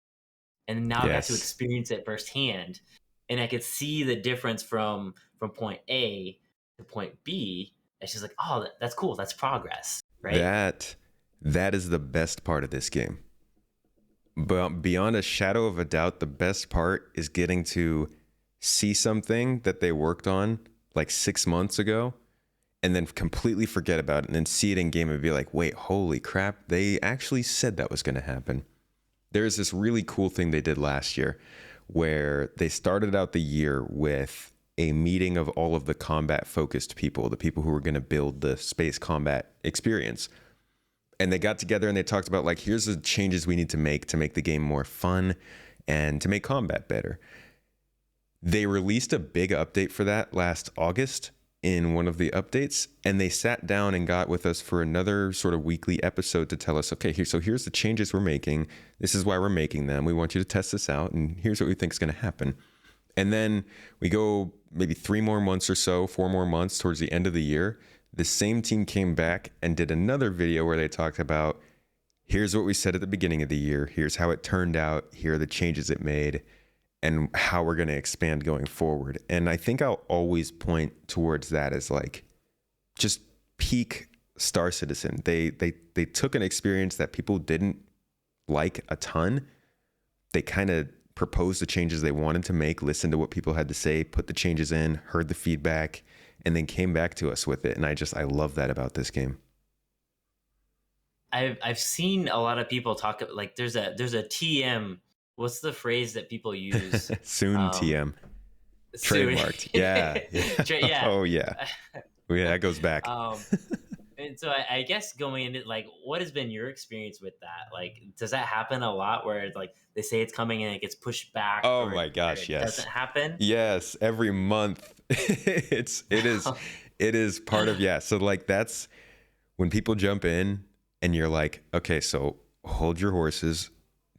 and now I got to Yes. experience it firsthand, and I could see the difference from point A to point B. It's just like, oh, that's cool. That's progress, right? That is the best part of this game. But beyond a shadow of a doubt, the best part is getting to see something that they worked on like 6 months ago and then completely forget about it and then see it in game and be like, wait, holy crap, they actually said that was going to happen. There's this really cool thing they did last year where they started out the year with a meeting of all of the combat focused people, the people who were going to build the space combat experience. And they got together and they talked about like, here's the changes we need to make the game more fun and to make combat better. They released a big update for that last August in one of the updates, and they sat down and got with us for another sort of weekly episode to tell us, okay, here's the changes we're making. This is why we're making them. We want you to test this out, and here's what we think is going to happen. And then we go maybe 3 more months or so, 4 more months towards the end of the year. The same team came back and did another video where they talked about, here's what we said at the beginning of the year. Here's how it turned out. Here are the changes it made and how we're going to expand going forward. And I think I'll always point towards that as like just peak Star Citizen. They took an experience that people didn't like a ton. They kind of proposed the changes they wanted to make, listened to what people had to say, put the changes in, heard the feedback, and then came back to us with it. And I love that about this game. I've seen a lot of people talk like there's a TM. What's the phrase that people use? Soon TM. Trademarked. Yeah. Yeah. Oh yeah. Yeah, that goes back. And so I guess going into like, what has been your experience with that? Like, does that happen a lot where it's like they say it's coming and it gets pushed back? Oh or my gosh, it yes. doesn't happen? Yes, every month. it is part of, yeah. So like that's when people jump in and you're like, okay, so hold your horses.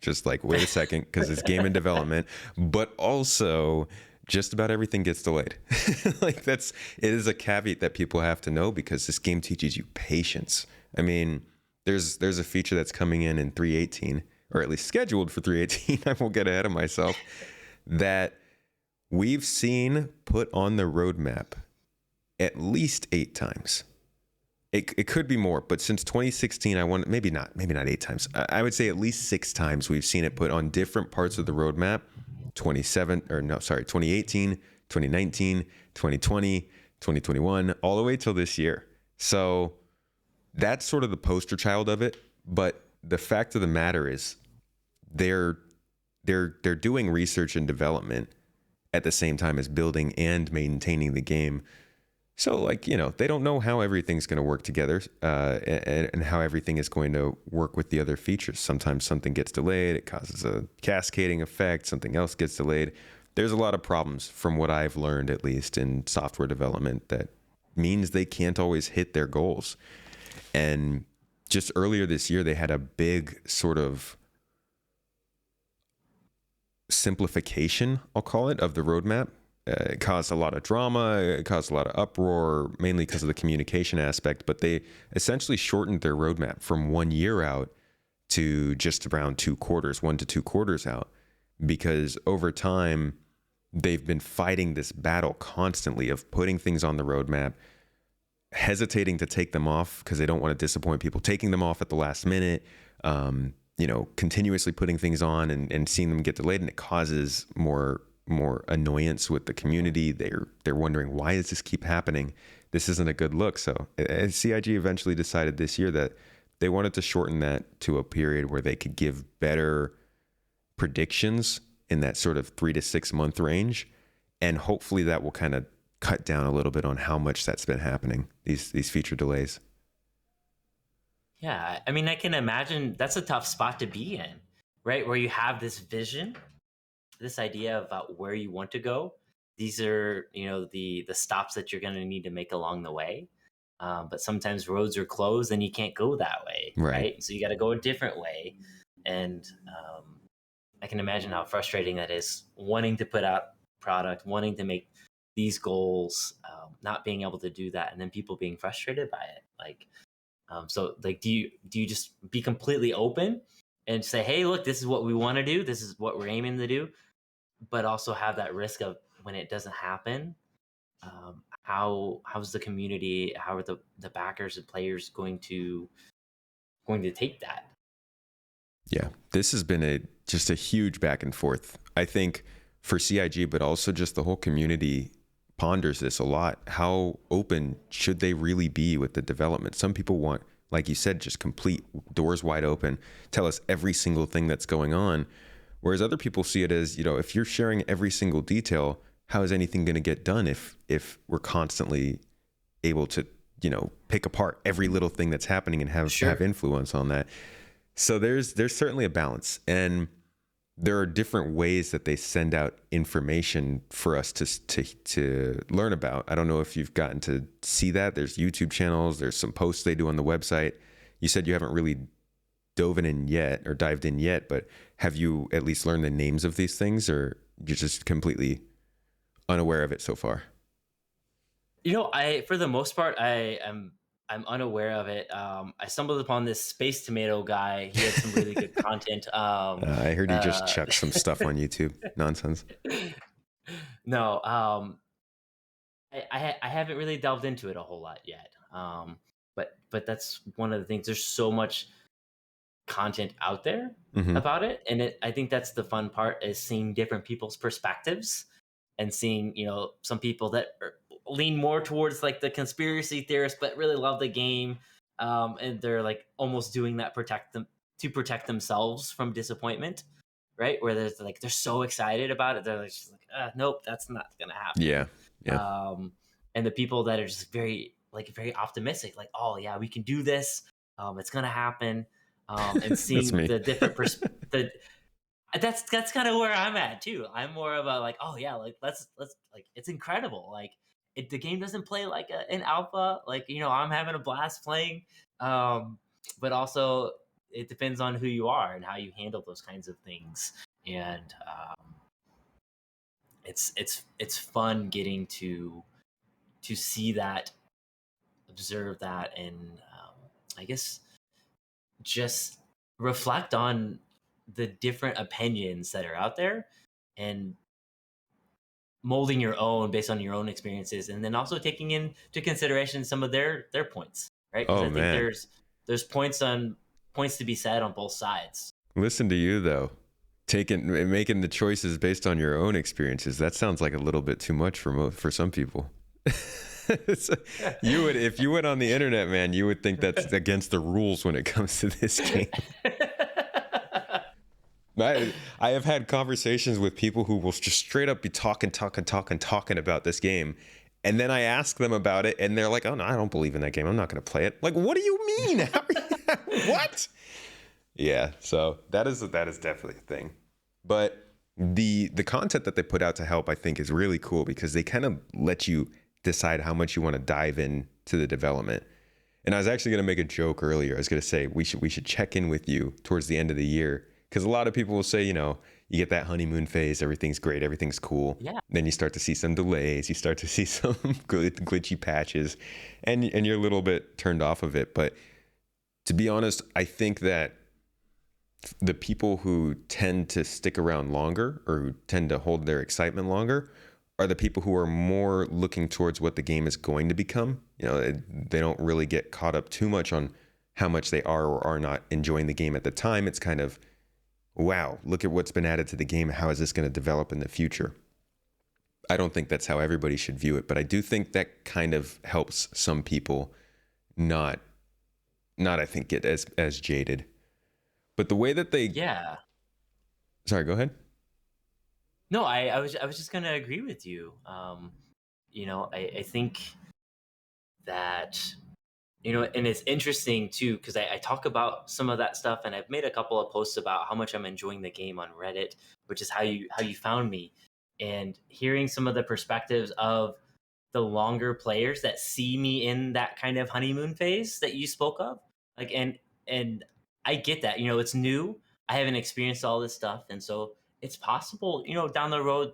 Just like, wait a second, because it's game in development, but also just about everything gets delayed. Like it is a caveat that people have to know because this game teaches you patience. I mean, there's a feature that's coming in 3.18, or at least scheduled for 3.18. I won't get ahead of myself, that we've seen put on the roadmap at least 8 times. It could be more, but since 2016, maybe not 8 times. I would say at least 6 times we've seen it put on different parts of the roadmap. 2018, 2019, 2020, 2021, all the way till this year. So that's sort of the poster child of it. But the fact of the matter is they're doing research and development at the same time as building and maintaining the game. So, like, you know, they don't know how everything's going to work together and how everything is going to work with the other features. Sometimes something gets delayed. It causes a cascading effect. Something else gets delayed. There's a lot of problems from what I've learned, at least in software development, that means they can't always hit their goals. And just earlier this year, they had a big sort of simplification, I'll call it, of the roadmap. It caused a lot of drama. It caused a lot of uproar, mainly because of the communication aspect. But they essentially shortened their roadmap from 1 year out to just around 2 quarters, 1 to 2 quarters out, because over time, they've been fighting this battle constantly of putting things on the roadmap, hesitating to take them off because they don't want to disappoint people, taking them off at the last minute, you know, continuously putting things on and seeing them get delayed. And it causes more annoyance with the community. They're wondering, why does this keep happening? This isn't a good look. So CIG eventually decided this year that they wanted to shorten that to a period where they could give better predictions in that sort of 3 to 6 month range. And hopefully that will kind of cut down a little bit on how much that's been happening, these feature delays. Yeah, I mean, I can imagine that's a tough spot to be in, right? Where you have this vision, this idea about where you want to go. These are, you know, the stops that you're going to need to make along the way. But sometimes roads are closed and you can't go that way, right? So you got to go a different way. And I can imagine how frustrating that is, wanting to put out product, wanting to make these goals, not being able to do that, and then people being frustrated by it. Like, so like, do you just be completely open and say, hey, look, this is what we want to do, this is what we're aiming to do, but also have that risk of when it doesn't happen, how's the community, how are the backers and players going to take that? Yeah, this has been just a huge back and forth, I think, for CIG, but also just the whole community ponders this a lot. How open should they really be with the development? Some people want, like you said, just complete doors wide open, tell us every single thing that's going on. Whereas other people see it as, you know, if you're sharing every single detail, how is anything going to get done if we're constantly able to, you know, pick apart every little thing that's happening and have influence on that? So there's certainly a balance, and there are different ways that they send out information for us to learn about. I don't know if you've gotten to see that. There's YouTube channels. There's some posts they do on the website. You said you haven't really dived in yet, but have you at least learned the names of these things, or you're just completely unaware of it so far? You know, for the most part, I'm unaware of it. I stumbled upon this Space Tomato guy. He had some really good content. I heard he just chucked some stuff on YouTube. Nonsense. No, I haven't really delved into it a whole lot yet. But that's one of the things. There's so much content out there about it, and I think that's the fun part, is seeing different people's perspectives and seeing, you know, some people that lean more towards like the conspiracy theorists, but really love the game, and they're like almost doing that to protect themselves from disappointment, right? Where they're so excited about it, they're like, nope, that's not gonna happen. Yeah. And the people that are just very optimistic, like, oh yeah, we can do this, it's gonna happen, and seeing the different that's kind of where I'm at too. I'm more about like, oh yeah, like let's like, it's incredible. Like the game doesn't play like an alpha. Like, you know, I'm having a blast playing, but also it depends on who you are and how you handle those kinds of things. And it's fun getting to see that, observe that, and I guess just reflect on the different opinions that are out there and molding your own based on your own experiences, and then also taking into consideration some of their points, right? Because I think there's points to be said on both sides. Listen to you though. making the choices based on your own experiences. That sounds like a little bit too much for some people. You would, if you went on the internet, man, you would think that's against the rules when it comes to this game. I have had conversations with people who will just straight up be talking about this game. And then I ask them about it and they're like, oh no, I don't believe in that game. I'm not going to play it. Like, what do you mean? What? Yeah. So that is definitely a thing. But the content that they put out to help, I think, is really cool because they kind of let you decide how much you want to dive into the development. And I was actually going to make a joke earlier. I was going to say we should check in with you towards the end of the year, because a lot of people will say, you know, you get that honeymoon phase, everything's great, everything's cool. Yeah. Then you start to see some delays, you start to see some glitchy patches, and you're a little bit turned off of it. But to be honest, I think that the people who tend to stick around longer or who tend to hold their excitement longer are the people who are more looking towards what the game is going to become. You know, they don't really get caught up too much on how much they are or are not enjoying the game at the time. It's kind of, wow, look at what's been added to the game. How is this going to develop in the future? I don't think that's how everybody should view it, but I do think that kind of helps some people not I think get as jaded. But the way that they Yeah. Sorry, go ahead. No, I was just gonna agree with you. I think that and it's interesting too because I talk about some of that stuff, and I've made a couple of posts about how much I'm enjoying the game on Reddit, which is how you found me, and hearing some of the perspectives of the longer players that see me in that kind of honeymoon phase that you spoke of, like and I get that it's new. I haven't experienced all this stuff, and so it's possible down the road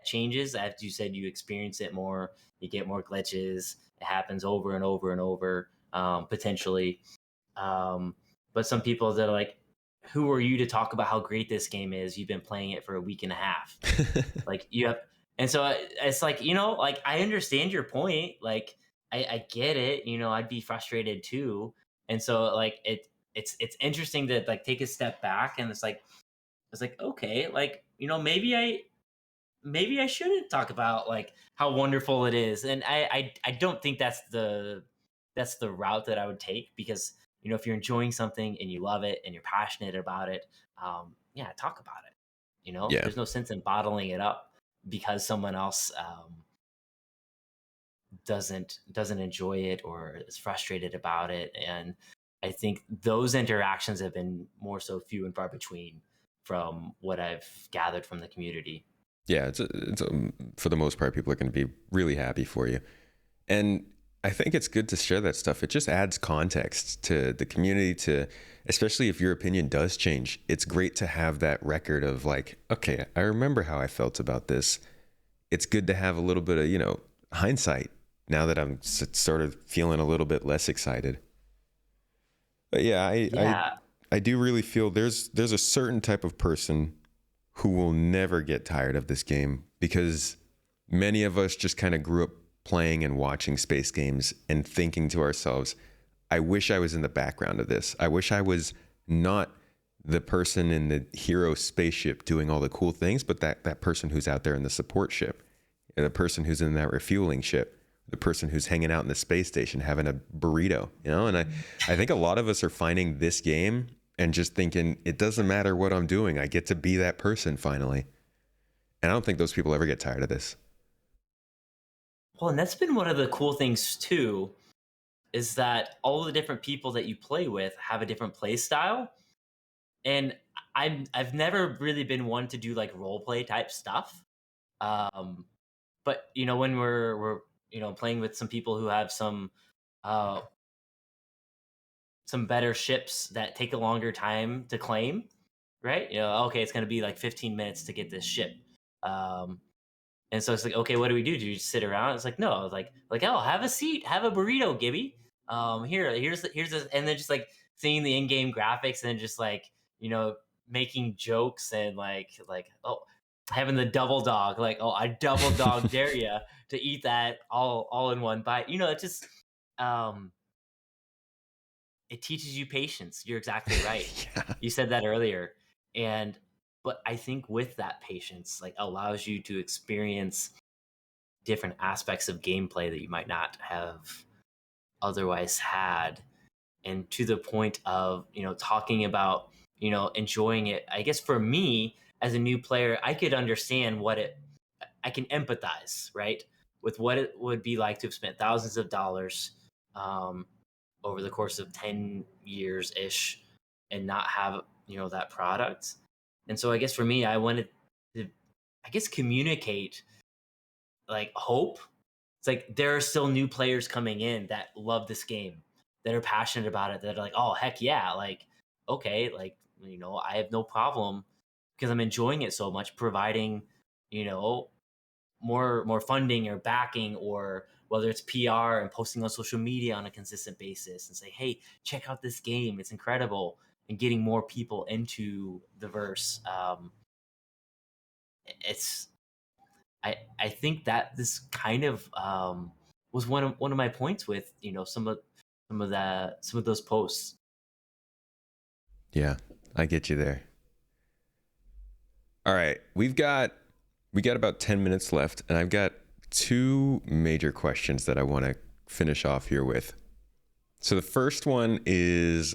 changes. As you said, you experience it more, you get more glitches, it happens over and over and over, potentially. But some people that are like, who are you to talk about how great this game is? You've been playing it for a week and a half. Like you have, and so it's like, like I understand your point. Like I get it. I'd be frustrated too. And so like it's interesting to like take a step back, and it's like okay, like maybe I shouldn't talk about like how wonderful it is. And I don't think that's the route that I would take, because if you're enjoying something and you love it and you're passionate about it, yeah, talk about it. Yeah. There's no sense in bottling it up because someone else doesn't enjoy it or is frustrated about it. And I think those interactions have been more so few and far between from what I've gathered from the community. Yeah, for the most part, people are going to be really happy for you. And I think it's good to share that stuff. It just adds context to the community, especially if your opinion does change. It's great to have that record of like, okay, I remember how I felt about this. It's good to have a little bit of, hindsight now that I'm sort of feeling a little bit less excited. But yeah, Yeah. I do really feel there's a certain type of person who will never get tired of this game, because many of us just kind of grew up playing and watching space games and thinking to ourselves, I wish I was in the background of this. I wish I was not the person in the hero spaceship doing all the cool things, but that person who's out there in the support ship, and the person who's in that refueling ship, the person who's hanging out in the space station having a burrito, and I think a lot of us are finding this game and just thinking, it doesn't matter what I'm doing, I get to be that person finally. And I don't think those people ever get tired of this. Well, and that's been one of the cool things too, is that all the different people that you play with have a different play style. And I've never really been one to do like role play type stuff. Um, but when we're playing with some people who have uh some better ships that take a longer time to claim, right? Okay, it's gonna be like 15 minutes to get this ship. Um, And so it's like, okay, what do we do? Do you just sit around? It's like, no, I was like, oh, have a seat, have a burrito, Gibby. And then just like seeing the in-game graphics, and then just like, making jokes, and like, oh, having the double dog, like, oh, I double dog dare you to eat that all in one bite. It just, um, it teaches you patience. You're exactly right. Yeah. You said that earlier. And But I think with that patience, like allows you to experience different aspects of gameplay that you might not have otherwise had. And to the point of, talking about, enjoying it. I guess for me as a new player, I could understand I can empathize, right? With what it would be like to have spent thousands of dollars um, over the course of 10 years ish and not have, that product. And so I guess for me, I wanted to, I guess, communicate like hope. It's like there are still new players coming in that love this game, that are passionate about it, that are like, oh heck yeah, like okay, like I have no problem because I'm enjoying it so much, providing you know more funding or backing, or whether it's PR and posting on social media on a consistent basis and say, hey, check out this game, it's incredible, and getting more people into the verse. It's I think that this kind of was one of my points with some of those posts. Yeah, I get you there. All right, we got about 10 minutes left, and I've got two major questions that I want to finish off here with. So the first one is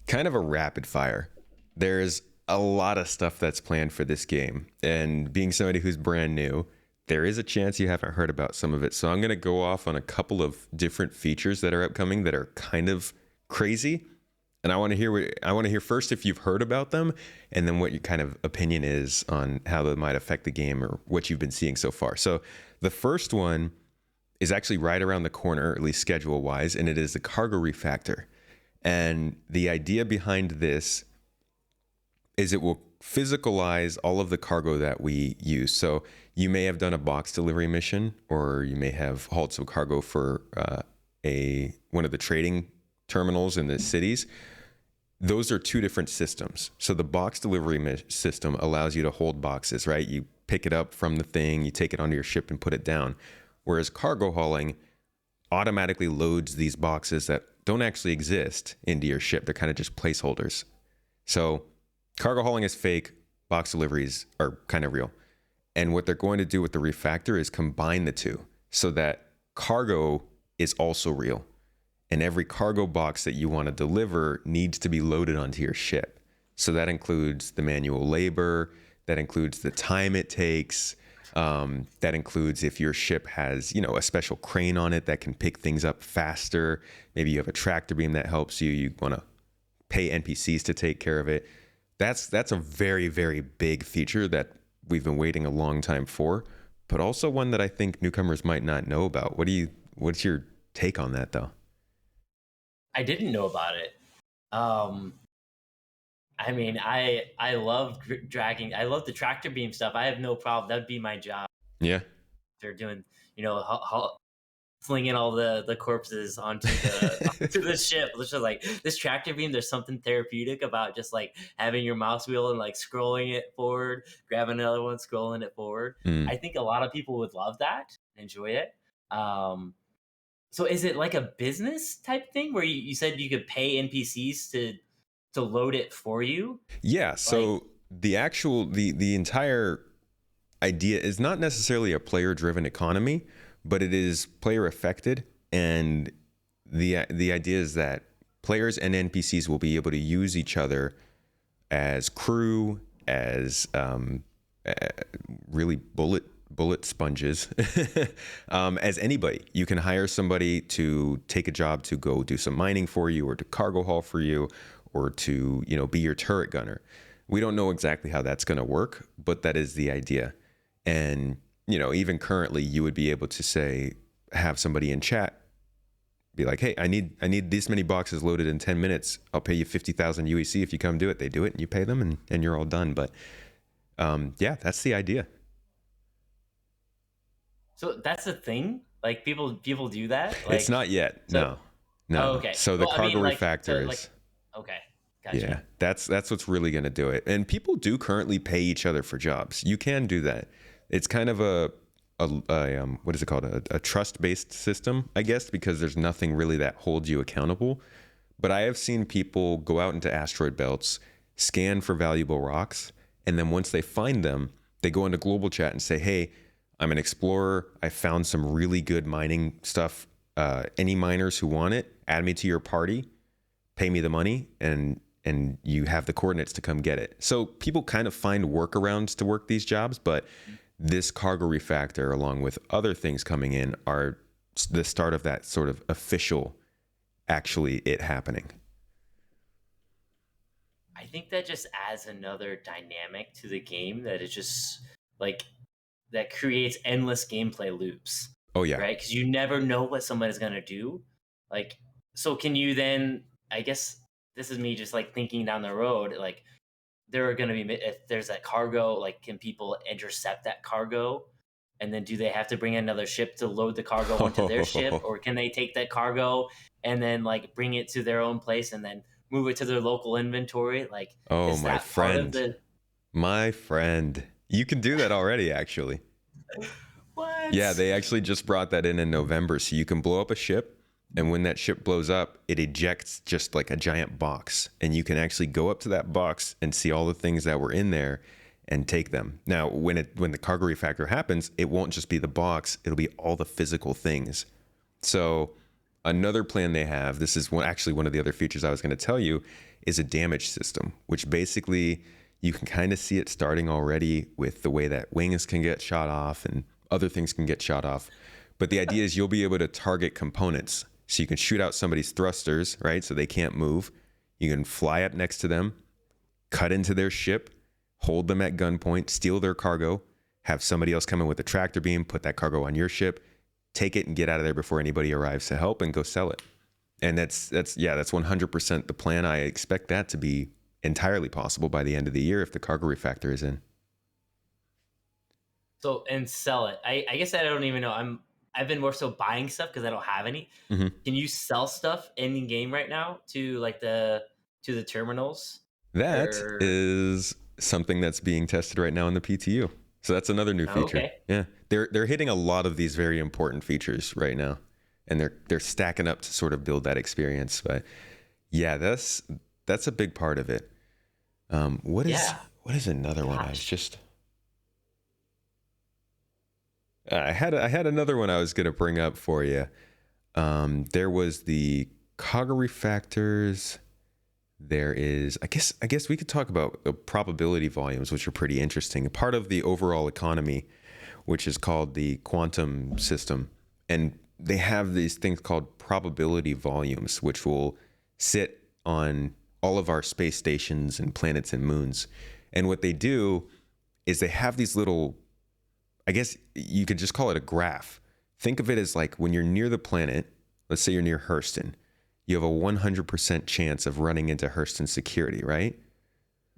kind of a rapid fire. There's a lot of stuff that's planned for this game, and being somebody who's brand new, there is a chance you haven't heard about some of it. So I'm going to go off on a couple of different features that are upcoming that are kind of crazy. And I want to hear first if you've heard about them, and then what your kind of opinion is on how they might affect the game or what you've been seeing so far. So the first one is actually right around the corner, at least schedule wise, and it is the cargo refactor. And the idea behind this is it will physicalize all of the cargo that we use. So you may have done a box delivery mission, or you may have hauled some cargo for one of the trading terminals in the cities. Those are two different systems. So the box delivery system allows you to hold boxes, right? You pick it up from the thing, you take it onto your ship and put it down. Whereas cargo hauling automatically loads these boxes that don't actually exist into your ship. They're kind of just placeholders. So cargo hauling is fake, box deliveries are kind of real. And what they're going to do with the refactor is combine the two so that cargo is also real. And every cargo box that you want to deliver needs to be loaded onto your ship. So that includes the manual labor, that includes the time it takes, that includes if your ship has, a special crane on it that can pick things up faster. Maybe you have a tractor beam that helps you. You want to pay NPCs to take care of it. That's a very, very big feature that we've been waiting a long time for, but also one that I think newcomers might not know about. What's your take on that though? I didn't know about it. I mean, I love dragging. I love the tractor beam stuff. I have no problem. That'd be my job. Yeah. They're doing, flinging all the corpses onto the ship. Which is like this tractor beam. There's something therapeutic about just like having your mouse wheel and like scrolling it forward, grabbing another one, scrolling it forward. I think a lot of people would love that, enjoy it. So is it like a business type thing where you said you could pay NPCs to load it for you? Yeah. So the entire idea is not necessarily a player driven economy, but it is player affected. And the idea is that players and NPCs will be able to use each other as crew, as really bullet sponges. As anybody, you can hire somebody to take a job to go do some mining for you, or to cargo haul for you, or to be your turret gunner. We don't know exactly how that's going to work, but that is the idea. And even currently, you would be able to have somebody in chat be like, hey, I need this many boxes loaded in 10 minutes. I'll pay you 50,000 UEC if you come do it. They do it and you pay them and you're all done. But yeah, that's the idea. So that's the thing. Like people do that. Like, it's not yet. No. Oh, okay. So the cargo refactor is. Okay. Gotcha. Yeah, that's what's really going to do it. And people do currently pay each other for jobs. You can do that. It's kind of a what is it called? A trust-based system, I guess, because there's nothing really that holds you accountable. But I have seen people go out into asteroid belts, scan for valuable rocks, And then once they find them, they go into global chat and say, hey, I'm an explorer. I found some really good mining stuff. Any miners who want it, add me to your party, pay me the money, and you have the coordinates to come get it. So people kind of find workarounds to work these jobs, but this cargo refactor, along with other things coming in, are the start of that sort of official, actually it happening. I think that just adds another dynamic to the game that is just like that creates endless gameplay loops, Oh yeah. right? Because you never know what someone is gonna do. Like, so can you then? I guess this is me just like thinking down the road. Like, there are gonna be if there's that cargo. Like, can people intercept that cargo? And then do they have to bring another ship to load the cargo onto their ship, or can they take that cargo and then like bring it to their own place and then move it to their local inventory? Like, Oh, is my that part of friend. the My friend. You can do that already, actually. Yeah, what? they actually just brought that in November. So you can blow up a ship, and when that ship blows up, it ejects just like a giant box. And you can actually go up to that box and see all the things that were in there and take them. Now, when the cargo refactor happens, it won't just be the box, it'll be all the physical things. So another plan they have, this is actually one of the other features I was going to tell you, is a damage system, which basically you can kind of see it starting already with the way that wings can get shot off and other things can get shot off. But the idea is you'll be able to target components. So you can shoot out somebody's thrusters, right? So they can't move. You can fly up next to them, cut into their ship, hold them at gunpoint, steal their cargo, have somebody else come in with a tractor beam, put that cargo on your ship, take it and get out of there before anybody arrives to help, and go sell it. And that's 100% the plan. I expect that to be entirely possible by the end of the year if the cargo refactor is in. So and sell it. I guess I don't even know. I've been more so buying stuff because I don't have any. Mm-hmm. Can you sell stuff in game right now to like the terminals? That Or is something that's being tested right now in the PTU. So that's another new oh, feature. okay. Yeah, they're hitting a lot of these very important features right now, and they're stacking up to sort of build that experience. But yeah, that's a big part of it. What is Yeah. what is another one? Gosh. I had another one I was gonna bring up for you. There was the cargo refactors. There is, I guess we could talk about the probability volumes, which are pretty interesting. Part of the overall economy, which is called the quantum system, and they have these things called probability volumes, which will sit on all of our space stations and planets and moons. And what they do is they have these little, I guess you could just call it a graph. Think of it as like when you're near the planet, let's say you're near Hurston, you have a 100% chance of running into Hurston security, right?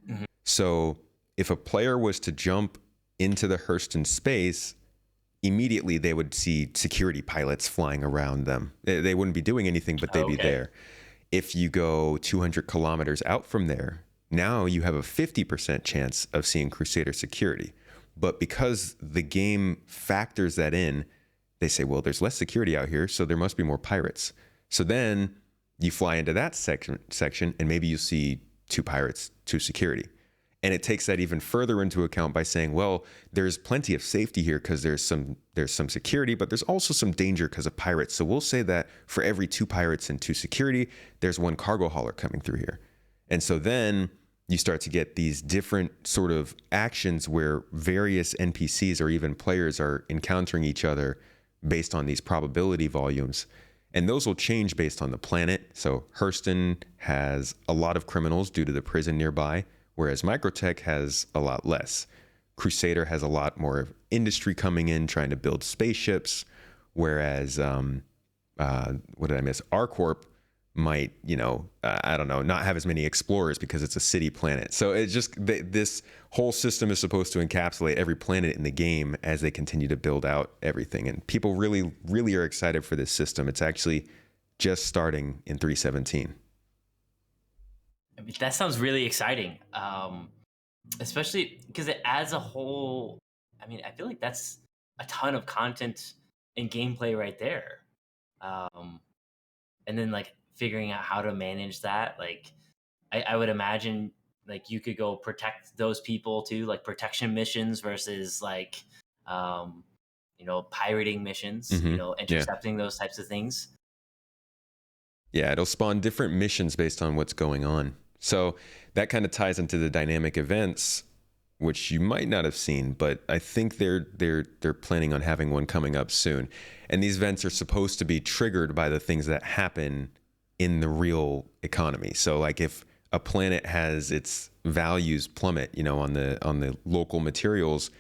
Mhm. So if a player was to jump into the Hurston space, immediately they would see security pilots flying around them. They wouldn't be doing anything, but they'd Oh, be okay. there. If you go 200 kilometers out from there, now you have a 50% chance of seeing Crusader security. But because the game factors that in, they say, well, there's less security out here, so there must be more pirates. So then you fly into that section, and maybe you see two pirates, two security. And it takes that even further into account by saying, well, there's plenty of safety here because there's some security, but there's also some danger because of pirates. So we'll say that for every two pirates and two security, there's one cargo hauler coming through here. And so then you start to get these different sort of actions where various NPCs or even players are encountering each other based on these probability volumes. And those will change based on the planet. So Hurston has a lot of criminals due to the prison nearby, whereas Microtech has a lot less. Crusader has a lot more industry coming in trying to build spaceships, whereas what did I miss? ArcCorp might, I don't know, not have as many explorers because it's a city planet. So it's just this whole system is supposed to encapsulate every planet in the game as they continue to build out everything. And people really, really are excited for this system. It's actually just starting in 3.17. I mean, that sounds really exciting. Especially because it adds a whole. I mean, I feel like that's a ton of content and gameplay right there. Um, and then like figuring out how to manage that, like I would imagine like you could go protect those people too, like protection missions versus like pirating missions, Yeah. intercepting those types of things. Yeah, it'll spawn different missions based on what's going on. So that kind of ties into the dynamic events, which you might not have seen, but I think they're planning on having one coming up soon. And these events are supposed to be triggered by the things that happen in the real economy. So like if a planet has its values plummet, on the local materials,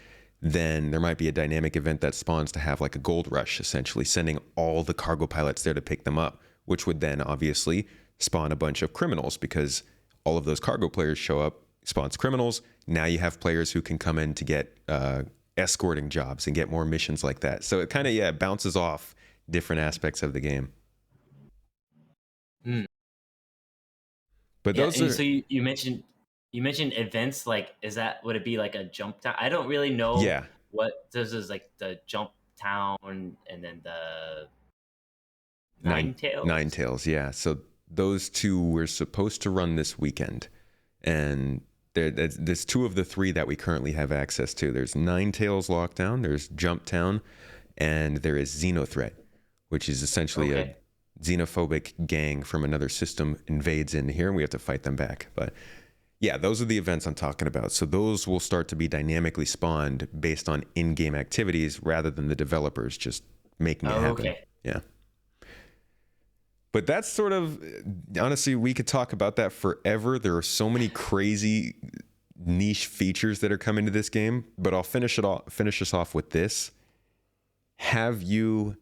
then there might be a dynamic event that spawns to have like a gold rush, essentially sending all the cargo pilots there to pick them up, which would then obviously spawn a bunch of criminals because all of those cargo players show up, spawns criminals. Now you have players who can come in to get escorting jobs and get more missions like that. So it kind of, bounces off different aspects of the game. Mm. But Yeah, those and are, so you mentioned events, like would it be like a jump town? I don't really know yeah, what this is, like the jump town and then the nine nine tails. nine tails. Yeah. So those two were supposed to run this weekend. And there's two of the three that we currently have access to. There's Nine Tails Lockdown, there's Jump Town, and there is Xenothreat, which is essentially a xenophobic gang from another system invades in here, and we have to fight them back. But yeah, those are the events I'm talking about. So those will start to be dynamically spawned based on in-game activities rather than the developers just making it happen. Okay. Yeah. But that's sort of, honestly, we could talk about that forever. There are so many crazy niche features that are coming to this game, but I'll finish us off with this. Have you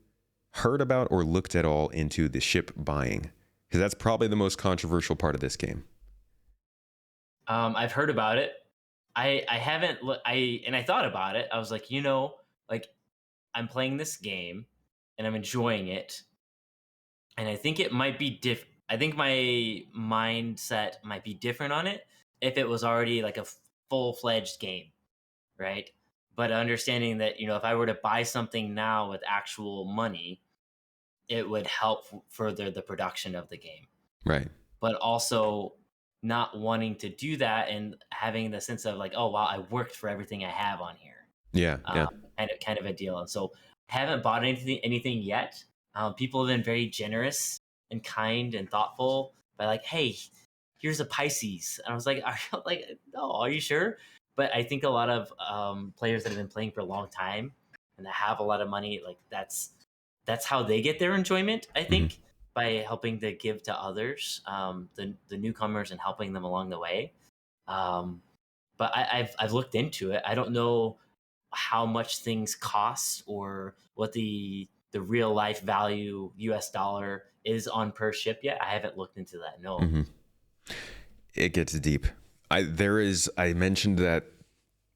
heard about or looked at all into the ship buying? Because that's probably the most controversial part of this game. I've heard about it. I haven't I thought about it. I was like, like I'm playing this game and I'm enjoying it. And I think it might be I think my mindset might be different on it if it was already like a full-fledged game, right? But understanding that, if I were to buy something now with actual money, it would help further the production of the game. Right. But also not wanting to do that and having the sense of like, oh wow, I worked for everything I have on here. Yeah. Yeah. Kind of a deal. And so I haven't bought anything yet. People have been very generous and kind and thoughtful by like, hey, here's a Pisces. And I was like, no, are you sure? But I think a lot of players that have been playing for a long time and that have a lot of money, like that's how they get their enjoyment, I think, by helping to give to others, the newcomers, and helping them along the way. But I've looked into it. I don't know how much things cost or what the real life value US dollar is on per ship yet. I haven't looked into that. No. Mm-hmm. It gets deep. I mentioned that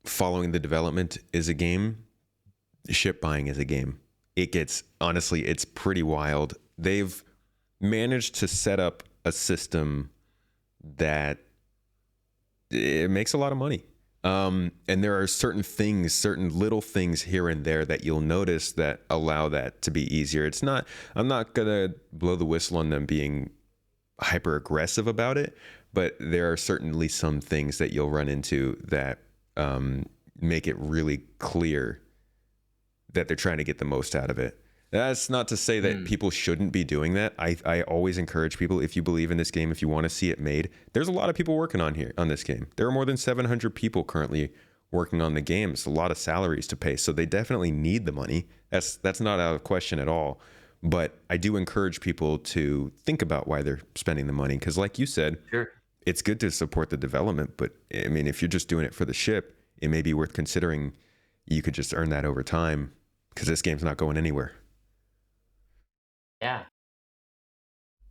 following the development is a game. Ship buying is a game. It gets, honestly, it's pretty wild. They've managed to set up a system that it makes a lot of money. And there are certain little things here and there that you'll notice that allow that to be easier. I'm not going to blow the whistle on them being hyper aggressive about it, but there are certainly some things that you'll run into that make it really clear that they're trying to get the most out of it. That's not to say that people shouldn't be doing that. I always encourage people, if you believe in this game, if you want to see it made, there's a lot of people working on this game. There are more than 700 people currently working on the game. It's a lot of salaries to pay. So they definitely need the money. That's not out of question at all. But I do encourage people to think about why they're spending the money. Because like you said, Sure. It's good to support the development. But I mean, if you're just doing it for the ship, it may be worth considering you could just earn that over time, because this game's not going anywhere. Yeah.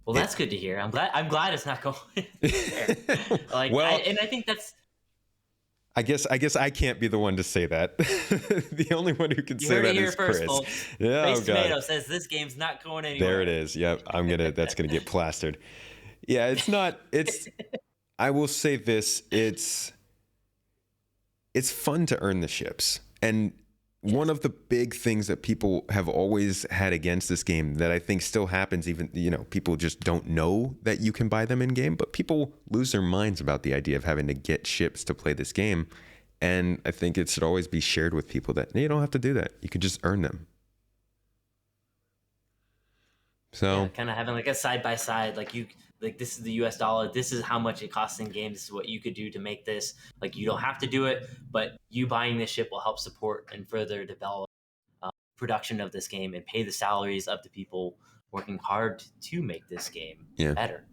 Well, that's good to hear. I'm glad it's not going there. I think that's. I guess I can't be the one to say that. The only one who can say that is Chris. Folks. Yeah, Face Tomato says this game's not going anywhere. There it is. Yep, that's gonna get plastered. Yeah, it's not. I will say this. It's fun to earn the ships, and one of the big things that people have always had against this game that I think still happens, even, people just don't know that you can buy them in game, but people lose their minds about the idea of having to get ships to play this game. And I think it should always be shared with people that you don't have to do that. You can just earn them. So yeah, kind of having like a side by side, like this is the US dollar, this is how much it costs in game, this is what you could do to make this. Like you don't have to do it, but you buying this ship will help support and further develop production of this game and pay the salaries of the people working hard to make this game better.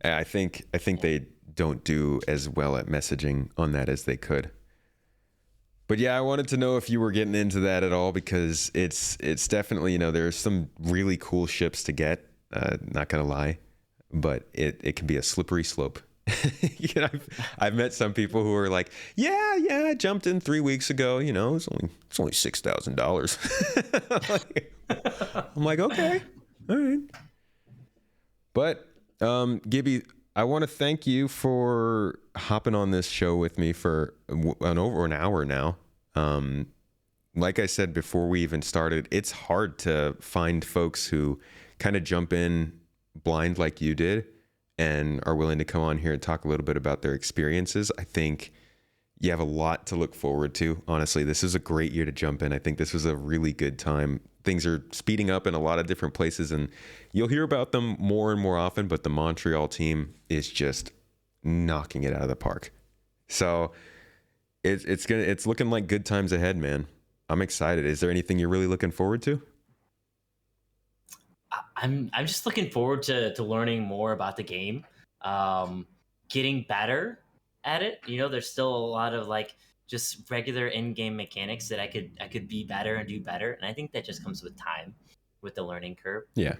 I think they don't do as well at messaging on that as they could. But yeah, I wanted to know if you were getting into that at all, because it's definitely, there's some really cool ships to get, not gonna lie, but it can be a slippery slope. I've met some people who are like, yeah, I jumped in 3 weeks ago, it's only $6,000. I'm like, okay, all right. But Gibby, I want to thank you for hopping on this show with me for over an hour now. Like I said before we even started, it's hard to find folks who kind of jump in blind like you did and are willing to come on here and talk a little bit about their experiences. I think you have a lot to look forward to. Honestly, this is a great year to jump in. I think this was a really good time. Things are speeding up in a lot of different places, and you'll hear about them more and more often, but the Montreal team is just knocking it out of the park. So it's looking like good times ahead, man. I'm excited. Is there anything you're really looking forward to? I'm just looking forward to learning more about the game, getting better at it. There's still a lot of like just regular in-game mechanics that I could be better and do better, and I think that just comes with time, with the learning curve. Yeah.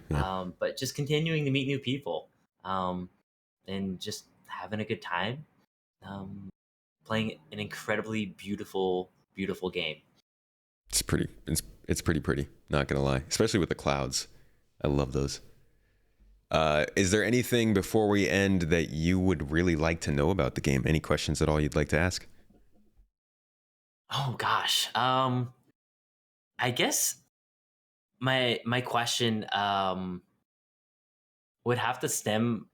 But just continuing to meet new people, and just having a good time, playing an incredibly beautiful game. It's pretty pretty, not gonna lie, especially with the clouds. I love those. Is there anything before we end that you would really like to know about the game? Any questions at all you'd like to ask? Oh gosh. I guess my question would have to stem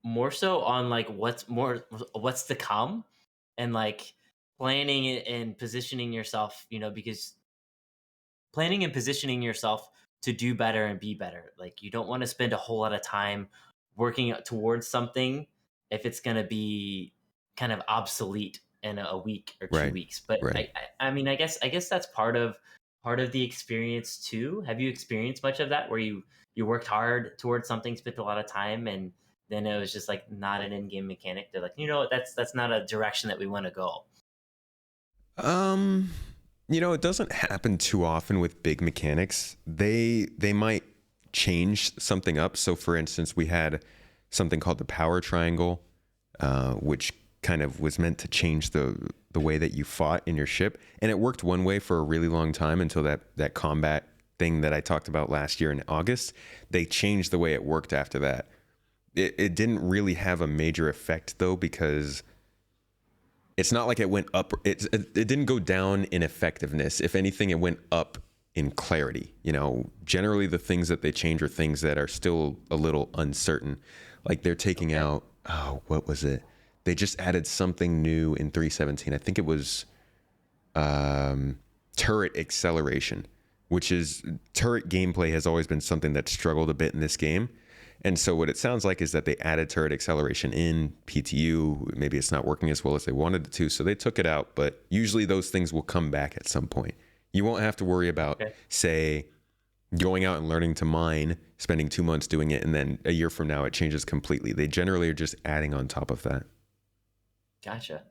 more so on like what's to come, and like planning it and positioning yourself, because planning and positioning yourself to do better and be better. Like you don't want to spend a whole lot of time working towards something if it's going to be kind of obsolete in a week or 2 weeks. But right. I mean, I guess that's part of the experience too. Have you experienced much of that where you worked hard towards something, spent a lot of time, and then it was just like not an in-game mechanic? They're like, that's not a direction that we want to go. It doesn't happen too often with big mechanics. They might change something up. So for instance, we had something called the power triangle, which kind of was meant to change the way that you fought in your ship. And it worked one way for a really long time until that combat thing that I talked about last year in August. They changed the way it worked after that. It didn't really have a major effect though, because it's not like it went up. It didn't go down in effectiveness. If anything, it went up in clarity. Generally the things that they change are things that are still a little uncertain. Like they're taking out, what was it? They just added something new in 3.17. I think it was turret acceleration, which is turret gameplay has always been something that struggled a bit in this game. And so what it sounds like is that they added turret acceleration in PTU. Maybe it's not working as well as they wanted it to, so they took it out. But usually those things will come back at some point. You won't have to worry about, say, going out and learning to mine, spending 2 months doing it, and then a year from now it changes completely. They generally are just adding on top of that. Gotcha.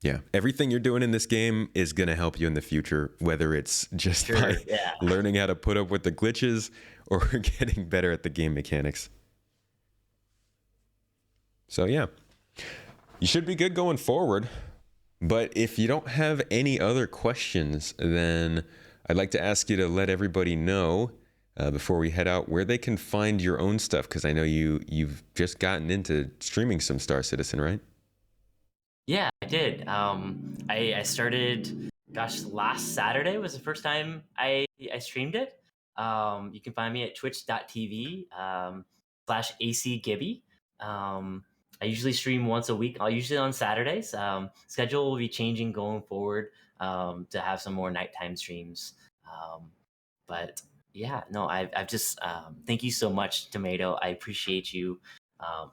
Yeah. Everything you're doing in this game is going to help you in the future, whether it's just by learning how to put up with the glitches or getting better at the game mechanics. So yeah, you should be good going forward. But if you don't have any other questions, then I'd like to ask you to let everybody know before we head out where they can find your own stuff, because I know you've just gotten into streaming some Star Citizen, right? Yeah, I did. I started gosh, last Saturday was the first time I streamed it. You can find me at twitch.tv slash acGibby. I usually stream once a week, usually on Saturdays. Schedule will be changing going forward to have some more nighttime streams. But yeah, no, I've just thank you so much, Tomato. I appreciate you.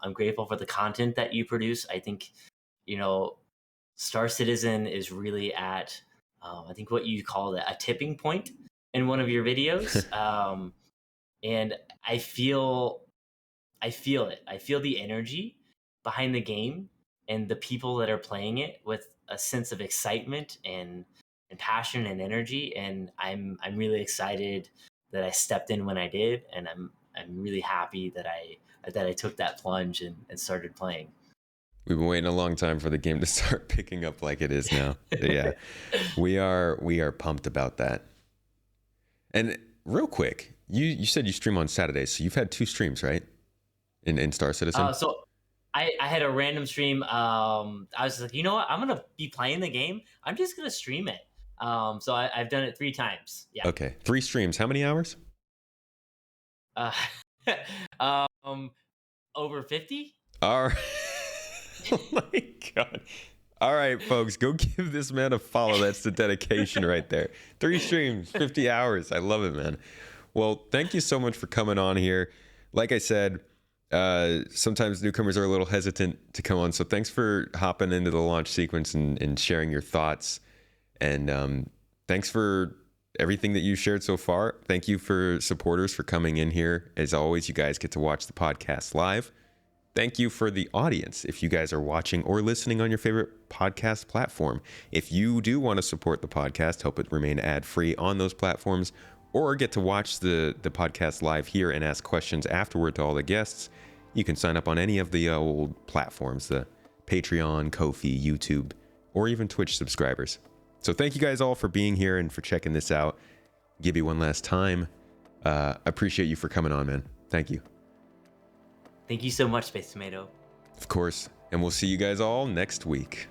I'm grateful for the content that you produce. I think, you know, Star Citizen is really at, I think what you call it, a tipping point in one of your videos. And I feel, I feel it. I feel the energy behind the game and the people that are playing it with a sense of excitement and passion and energy. And I'm really excited that I stepped in when I did, and I'm really happy that I took that plunge and started playing. We've been waiting a long time for the game to start picking up like it is now. Yeah, we are pumped about that. And real quick, you said you stream on Saturdays, so you've had 2 streams, right? In Star Citizen. So I had a random stream. I was like, you know what? I'm gonna be playing the game. I'm just gonna stream it. So I've done it 3 times. Yeah. Okay, 3 streams. How many hours? Uh, over 50. All right. Oh my god. All right, folks, go give this man a follow. That's the dedication right there. 3 streams, 50 hours. I love it, man. Well, thank you so much for coming on here. Like I said, sometimes newcomers are a little hesitant to come on, so thanks for hopping into the launch sequence and sharing your thoughts. And thanks for everything that you shared so far. Thank you for supporters for coming in here. As always, you guys get to watch the podcast live. Thank you for the audience. If you guys are watching or listening on your favorite podcast platform, if you do want to support the podcast, help it remain ad-free on those platforms, or get to watch the podcast live here and ask questions afterward to all the guests, you can sign up on any of the old platforms, the Patreon, Ko-fi, YouTube, or even Twitch subscribers. So thank you guys all for being here and for checking this out. Gibby, one last time, appreciate you for coming on, man. Thank you. Thank you so much, Space Tomato. Of course. And we'll see you guys all next week.